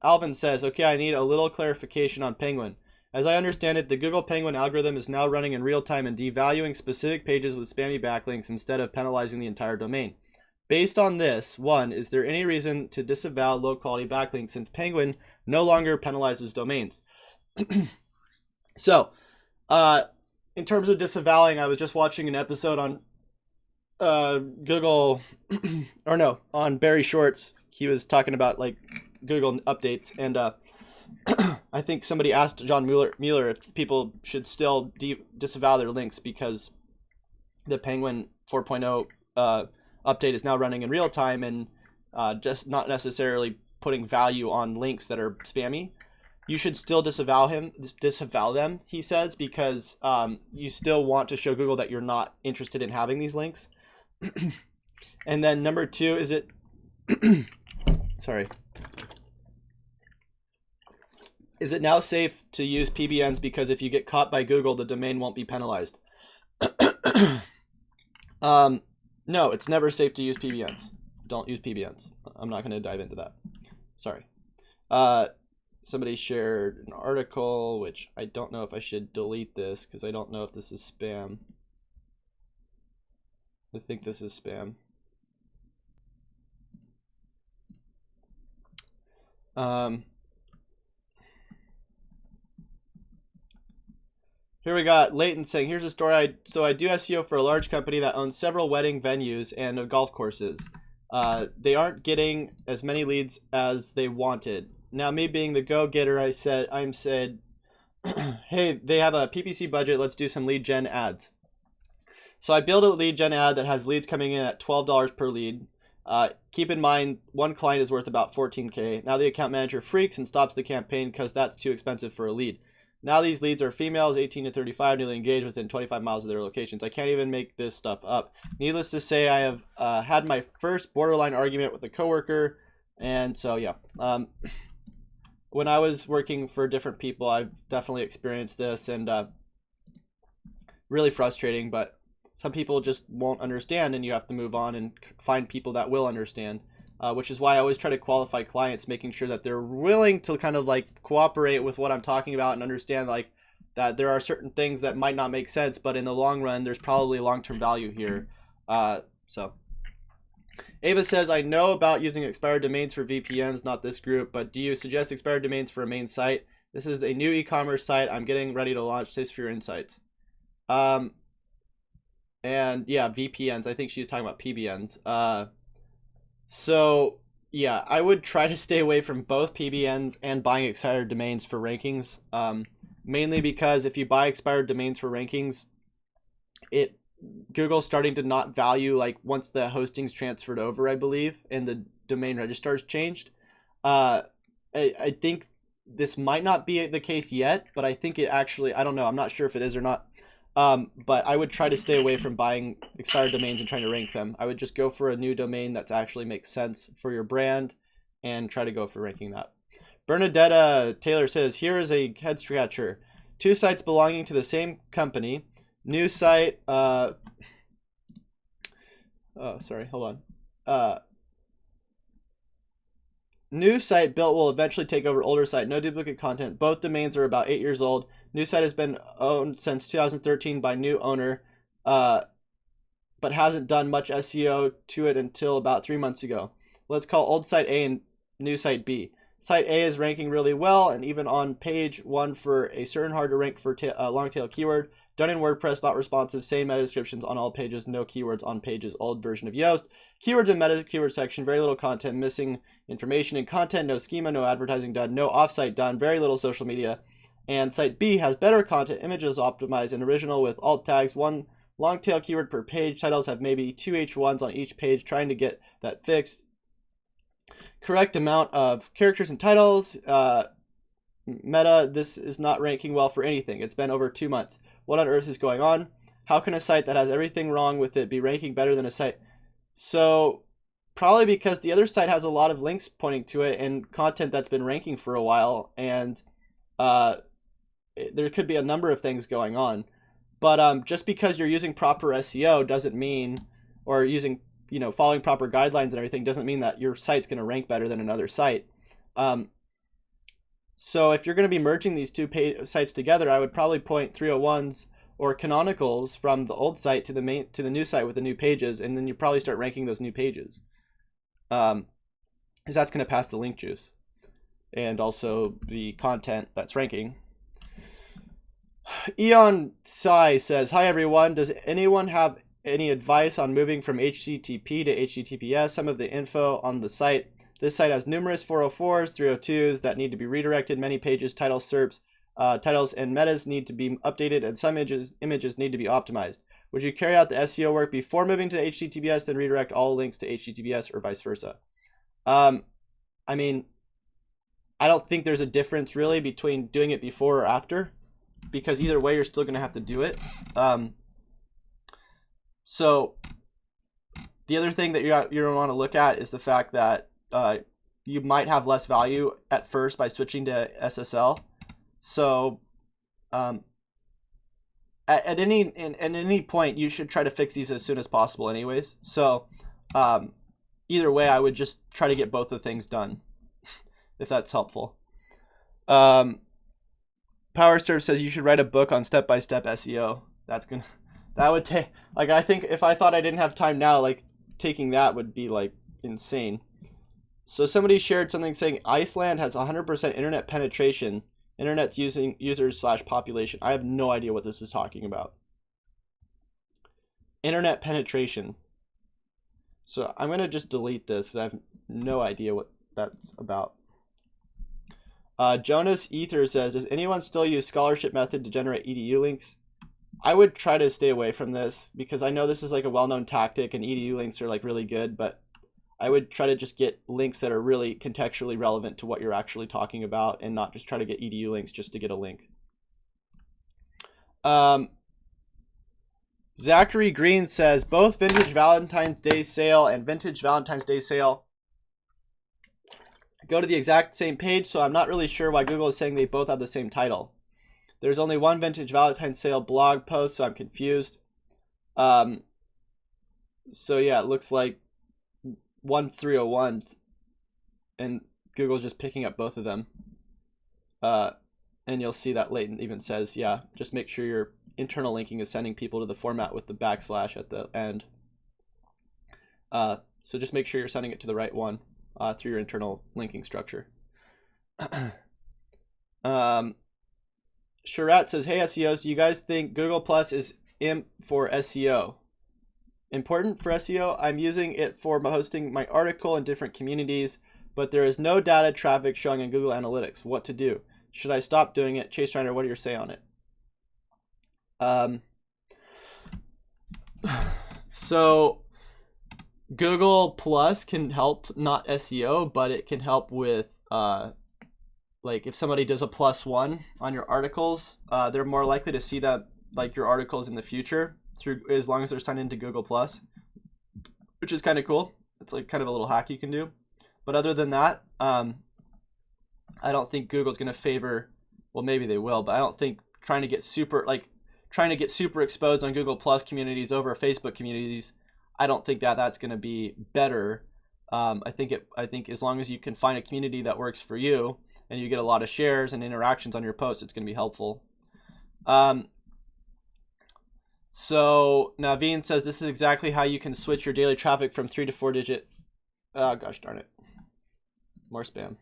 Alvin says, okay, I need a little clarification on Penguin. As I understand it, the Google Penguin algorithm is now running in real time and devaluing specific pages with spammy backlinks instead of penalizing the entire domain. Based on this, 1, is there any reason to disavow low quality backlinks since Penguin no longer penalizes domains? So, in terms of disavowing, I was just watching an episode on Google, or no, on Barry Shorts. He was talking about like Google updates, and I think somebody asked John Mueller if people should still disavow their links because the Penguin 4.0 update is now running in real time and just not necessarily putting value on links that are spammy. You should still disavow them, he says, because you still want to show Google that you're not interested in having these links. And then number 2, is it sorry. Is it now safe to use PBNs because if you get caught by Google, the domain won't be penalized? No, it's never safe to use PBNs. Don't use PBNs. I'm not going to dive into that. Sorry. Somebody shared an article, which I don't know if I should delete this because I don't know if this is spam. I think this is spam. Here we got Leighton saying, here's a story. So I do SEO for a large company that owns several wedding venues and golf courses. They aren't getting as many leads as they wanted. Now, me being the go-getter, I said, hey, they have a PPC budget. Let's do some lead gen ads. So I build a lead gen ad that has leads coming in at $12 per lead. Keep in mind, one client is worth about $14K. Now the account manager freaks and stops the campaign because that's too expensive for a lead. Now these leads are females, 18 to 35, newly engaged within 25 miles of their locations. I can't even make this stuff up. Needless to say, I have had my first borderline argument with a coworker. And so, yeah. When I was working for different people, I've definitely experienced this, and really frustrating, but some people just won't understand, and you have to move on and find people that will understand, which is why I always try to qualify clients, making sure that they're willing to kind of like cooperate with what I'm talking about and understand like that there are certain things that might not make sense, but in the long run, there's probably long-term value here. So Ava says, I know about using expired domains for VPNs, not this group, but do you suggest expired domains for a main site? This is a new e-commerce site. I'm getting ready to launch. Thanks for your insights. And yeah, VPNs. I think she's talking about PBNs. So Yeah, I would try to stay away from both PBNs and buying expired domains for rankings. Mainly because if you buy expired domains for rankings, it Google's starting to not value, like, once the hosting's transferred over, I believe, and the domain registrar's changed. Uh, I think this might not be the case yet, but I think it actually, I don't know, I'm not sure if it is or not. But I would try to stay away from buying expired domains and trying to rank them. I would just go for a new domain that's actually makes sense for your brand and try to go for ranking that. Bernadetta Taylor says, here is a head scratcher. Two sites belonging to the same company. New site, oh, sorry, hold on. New site built will eventually take over older site. No duplicate content. Both domains are about 8 years old. New site has been owned since 2013 by new owner, but hasn't done much SEO to it until about 3 months ago. Let's call old site A and new site B. Site A is ranking really well and even on page 1 for a certain hard to rank for long tail keyword. Done in WordPress, not responsive, same meta descriptions on all pages, no keywords on pages, old version of Yoast. Keywords in meta keyword section, very little content, missing information in content, no schema, no advertising done, no offsite done, very little social media. And site B has better content, images optimized and original with alt tags, one long tail keyword per page. Titles have maybe 2 H1s on each page, trying to get that fixed. Correct amount of characters and titles. Meta, this is not ranking well for anything. It's been over 2 months. What on earth is going on? How can a site that has everything wrong with it be ranking better than a site? So probably because the other site has a lot of links pointing to it and content that's been ranking for a while, and there could be a number of things going on. But just because you're using proper SEO doesn't mean, or using, following proper guidelines and everything doesn't mean that your site's going to rank better than another site. So if you're going to be merging these two sites together, I would probably point 301s or canonicals from the old site to the new site with the new pages, and then you probably start ranking those new pages, because that's going to pass the link juice and also the content that's ranking. Eon Sai says, hi everyone, does anyone have any advice on moving from HTTP to HTTPS? Some of the info on the site. This site has numerous 404s, 302s that need to be redirected. Many pages, titles, SERPs, titles, and metas need to be updated, and some images need to be optimized. Would you carry out the SEO work before moving to HTTPS, then redirect all links to HTTPS, or vice versa? I mean, I don't think there's a difference really between doing it before or after, because either way you're still going to have to do it. So the other thing that you don't want to look at is the fact that you might have less value at first by switching to SSL. So at any point you should try to fix these as soon as possible anyways. So either way, I would just try to get both the things done, if that's helpful. PowerServe says you should write a book on step-by-step SEO. That would take, like, I think if I thought I didn't have time now, like, taking that would be like insane. So somebody shared something saying Iceland has 100% internet penetration. Internet's using users / population. I have no idea what this is talking about. Internet penetration. So I'm going to just delete this. I have no idea what that's about. Jonas Ether says, does anyone still use scholarship method to generate EDU links? I would try to stay away from this because I know this is like a well-known tactic and EDU links are like really good, but I would try to just get links that are really contextually relevant to what you're actually talking about and not just try to get EDU links just to get a link. Zachary Green says, both Vintage Valentine's Day Sale and Vintage Valentine's Day Sale go to the exact same page, so I'm not really sure why Google is saying they both have the same title. There's only one Vintage Valentine's Sale blog post, so I'm confused. So yeah, it looks like one's 301 and Google's just picking up both of them. And you'll see that Leighton even says, yeah, just make sure your internal linking is sending people to the format with the backslash at the end. So just make sure you're sending it to the right one through your internal linking structure. Sharat says, hey SEOs, do you guys think Google Plus is imp for SEO? important for SEO. I'm using it for hosting my article in different communities, but there is no data traffic showing in Google Analytics. What to do? Should I stop doing it? Chase Reiner, what do you say on it? So Google Plus can help, not SEO, but it can help with like if somebody does a +1 on your articles, they're more likely to see that like your articles in the future through as long as they're signed into Google Plus, which is kind of cool. It's like kind of a little hack you can do. But other than that, I don't think Google's going to favor, well, maybe they will, but I don't think trying to get super exposed on Google Plus communities over Facebook communities, I don't think that that's going to be better. I think as long as you can find a community that works for you and you get a lot of shares and interactions on your post, it's going to be helpful. So Naveen says this is exactly how you can switch your daily traffic from 3 to 4 digit. Oh, gosh darn it. More spam.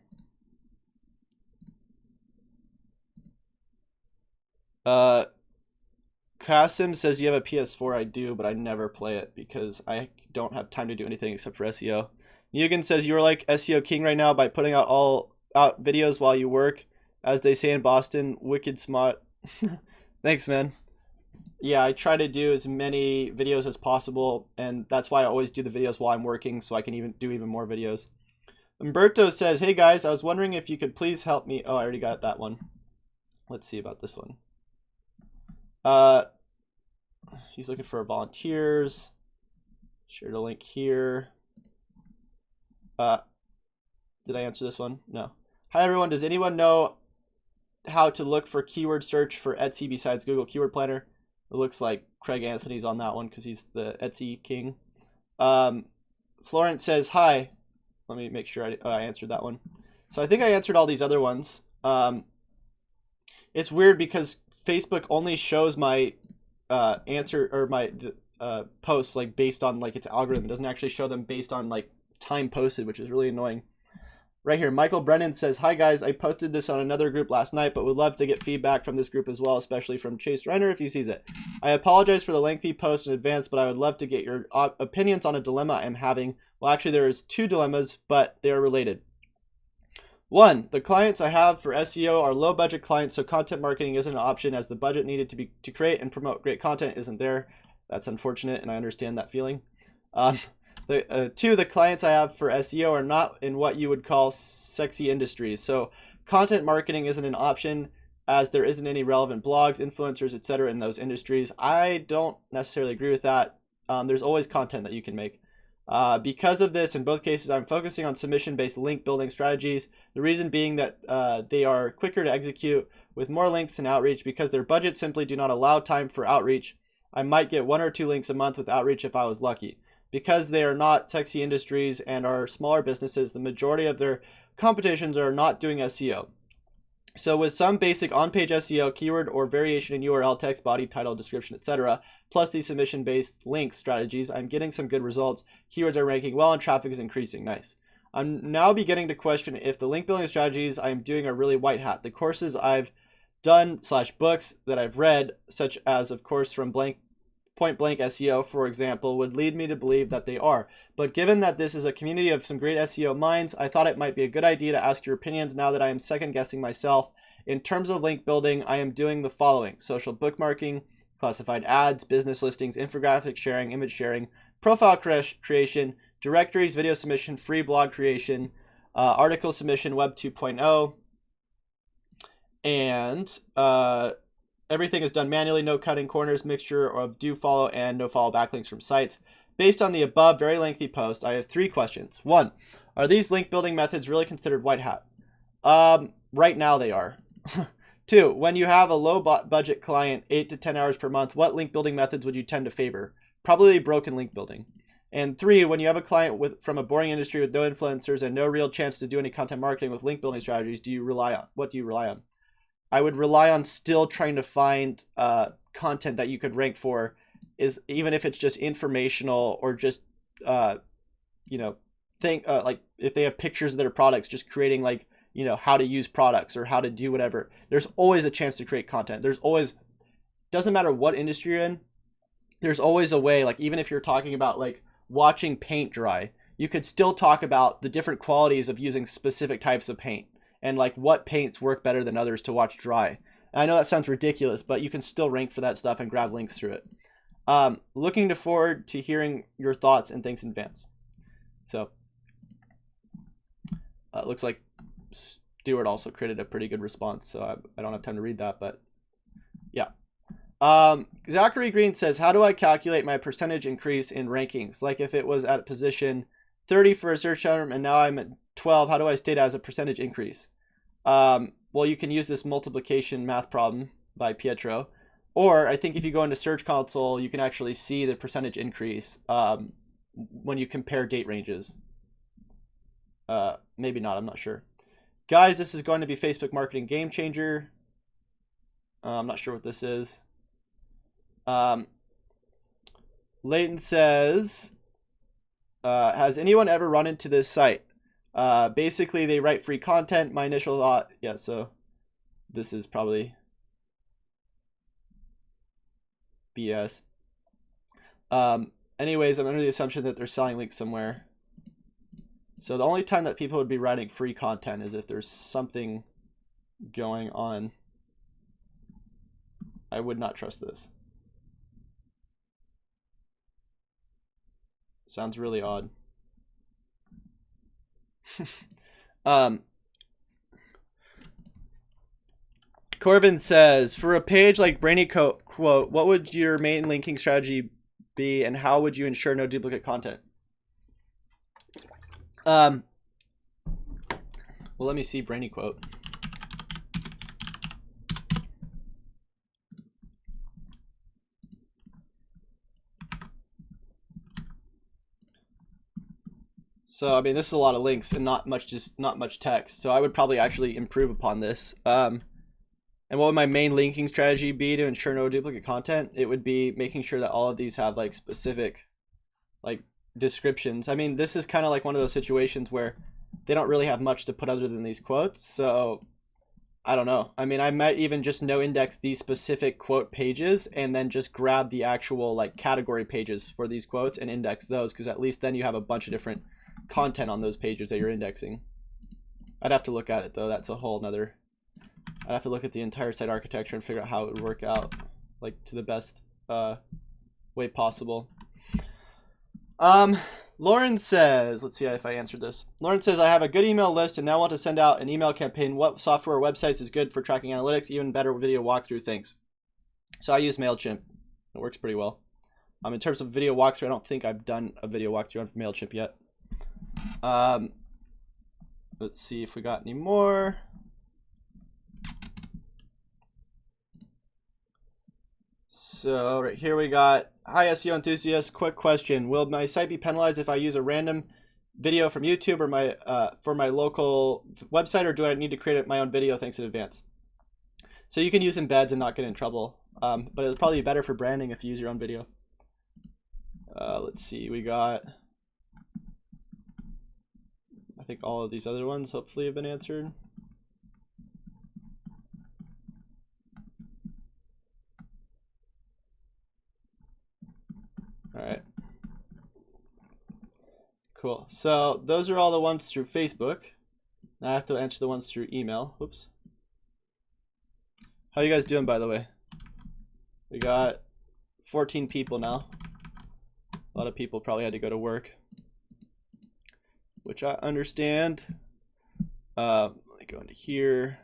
Kasim says you have a PS4. I do, but I never play it because I don't have time to do anything except for SEO. Mugen says you are like SEO king right now by putting out videos while you work. As they say in Boston, wicked smart. Thanks, man. Yeah, I try to do as many videos as possible, and that's why I always do the videos while I'm working, so I can even do even more videos. Umberto says, hey guys, I was wondering if you could please help me. Oh, I already got that one. Let's see about this one. He's looking for volunteers. Share the link here. Did I answer this one? No. Hi everyone, does anyone know how to look for keyword search for Etsy besides Google Keyword Planner? It looks like Craig Anthony's on that one because he's the Etsy king. Florence says, hi. Let me make sure I answered that one. So I think I answered all these other ones. It's weird because Facebook only shows my answer or my posts like based on like its algorithm. It doesn't actually show them based on like time posted, which is really annoying. Right here, Michael Brennan says, hi guys, I posted this on another group last night, but would love to get feedback from this group as well, especially from Chase Reiner if he sees it. I apologize for the lengthy post in advance, but I would love to get your opinions on a dilemma I'm having. Well, actually, there is 2 dilemmas, but they are related. 1, the clients I have for SEO are low budget clients, so content marketing isn't an option as the budget needed to create and promote great content isn't there. That's unfortunate, and I understand that feeling. 2, the clients I have for SEO are not in what you would call sexy industries. So content marketing isn't an option as there isn't any relevant blogs, influencers, etc. in those industries. I don't necessarily agree with that. There's always content that you can make. Because of this, in both cases, I'm focusing on submission-based link building strategies. The reason being that they are quicker to execute with more links than outreach because their budgets simply do not allow time for outreach. I might get 1 or 2 links a month with outreach if I was lucky. Because they are not sexy industries and are smaller businesses, the majority of their competitions are not doing SEO. So with some basic on-page SEO, keyword or variation in URL, text, body, title, description, etc., plus these submission-based link strategies, I'm getting some good results. Keywords are ranking well and traffic is increasing. Nice. I'm now beginning to question if the link building strategies I'm doing are really white hat. The courses I've done / books that I've read, such as, of course, from Point Blank SEO, for example, would lead me to believe that they are. But given that this is a community of some great SEO minds, I thought it might be a good idea to ask your opinions now that I am second guessing myself. In terms of link building, I am doing the following: social bookmarking, classified ads, business listings, infographic sharing, image sharing, profile creation, directories, video submission, free blog creation, article submission, web 2.0, and everything is done manually, no cutting corners, mixture of do follow and no follow backlinks from sites. Based on the above very lengthy post, I have 3 questions. 1, are these link building methods really considered white hat? Right now they are. 2, when you have a low budget client, 8 to 10 hours per month, what link building methods would you tend to favor? Probably broken link building. And 3, when you have a client from a boring industry with no influencers and no real chance to do any content marketing with link building strategies, what do you rely on? I would rely on still trying to find content that you could rank for, is even if it's just informational or just like if they have pictures of their products, just creating like how to use products or how to do whatever. There's always a chance to create content. There's always, doesn't matter what industry you're in, there's always a way, like even if you're talking about like watching paint dry, you could still talk about the different qualities of using specific types of paint and like what paints work better than others to watch dry. And I know that sounds ridiculous, but you can still rank for that stuff and grab links through it. Looking forward to hearing your thoughts and thanks in advance. So it looks like Stuart also created a pretty good response, so I don't have time to read that, but yeah. Zachary Green says, how do I calculate my percentage increase in rankings? Like if it was at position 30 for a search term and now I'm at 12, how do I state it as a percentage increase? Well, you can use this multiplication math problem by Pietro, or I think if you go into Search Console, you can actually see the percentage increase when you compare date ranges. Maybe not, I'm not sure. Guys, this is going to be Facebook Marketing Game Changer. I'm not sure what this is. Leighton says, has anyone ever run into this site? Basically, they write free content. My initial thought, yeah, so this is probably BS. Anyways, I'm under the assumption that they're selling links somewhere. So the only time that people would be writing free content is if there's something going on. I would not trust this. Sounds really odd. Corbin says, for a page like Brainy Quote, what would your main linking strategy be and how would you ensure no duplicate content? Well, let me see Brainy Quote. So, I mean, this is a lot of links and not much text. So I would probably actually improve upon this. And what would my main linking strategy be to ensure no duplicate content? It would be making sure that all of these have like specific like descriptions. I mean, this is kind of like one of those situations where they don't really have much to put other than these quotes. So I don't know. I mean, I might even just no index these specific quote pages and then just grab the actual like category pages for these quotes and index those, because at least then you have a bunch of different content on those pages that you're indexing. I'd have to look at it though. That's a whole nother. I'd have to look at the entire site architecture and figure out how it would work out like to the best way possible. Lauren says, let's see if I answered this. Lauren says, I have a good email list and now want to send out an email campaign. What software or websites is good for tracking analytics? Even better video walkthrough things. So I use MailChimp. It works pretty well. In terms of video walkthrough, I don't think I've done a video walkthrough on MailChimp yet. Let's see if we got any more. So right here we got, hi SEO enthusiasts, quick question. Will my site be penalized if I use a random video from YouTube or my for my local website, or do I need to create my own video? Thanks in advance. So you can use embeds and not get in trouble, but it'll probably be better for branding if you use your own video. Let's see, we got, I think all of these other ones hopefully have been answered. All right. Cool. So those are all the ones through Facebook. Now I have to answer the ones through email. Whoops. How you guys doing, by the way? We got 14 people now. A lot of people probably had to go to work, which I understand. Let me go into here.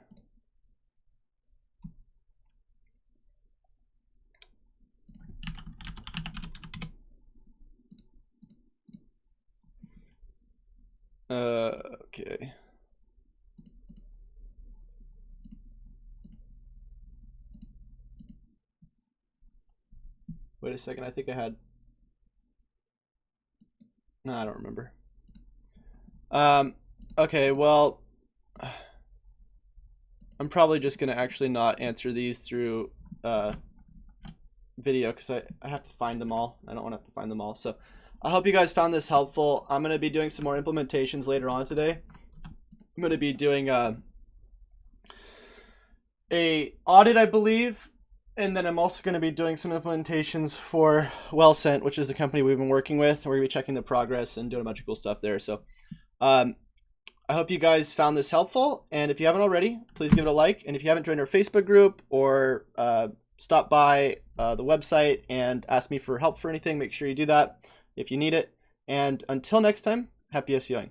Okay. Wait a second, I think I had, no, I don't remember. Okay, well, I'm probably just gonna actually not answer these through video because I have to find them all. I don't want to have to find them all. So I hope you guys found this helpful. I'm gonna be doing some more implementations later on today. I'm gonna be doing a audit, I believe, And then I'm also going to be doing some implementations for WellSent, which is the company we've been working with. We're going to be checking the progress and doing a bunch of cool stuff there. So I hope you guys found this helpful. And if you haven't already, please give it a like. And if you haven't joined our Facebook group or stop by the website and ask me for help for anything, make sure you do that if you need it. And until next time, happy SEOing.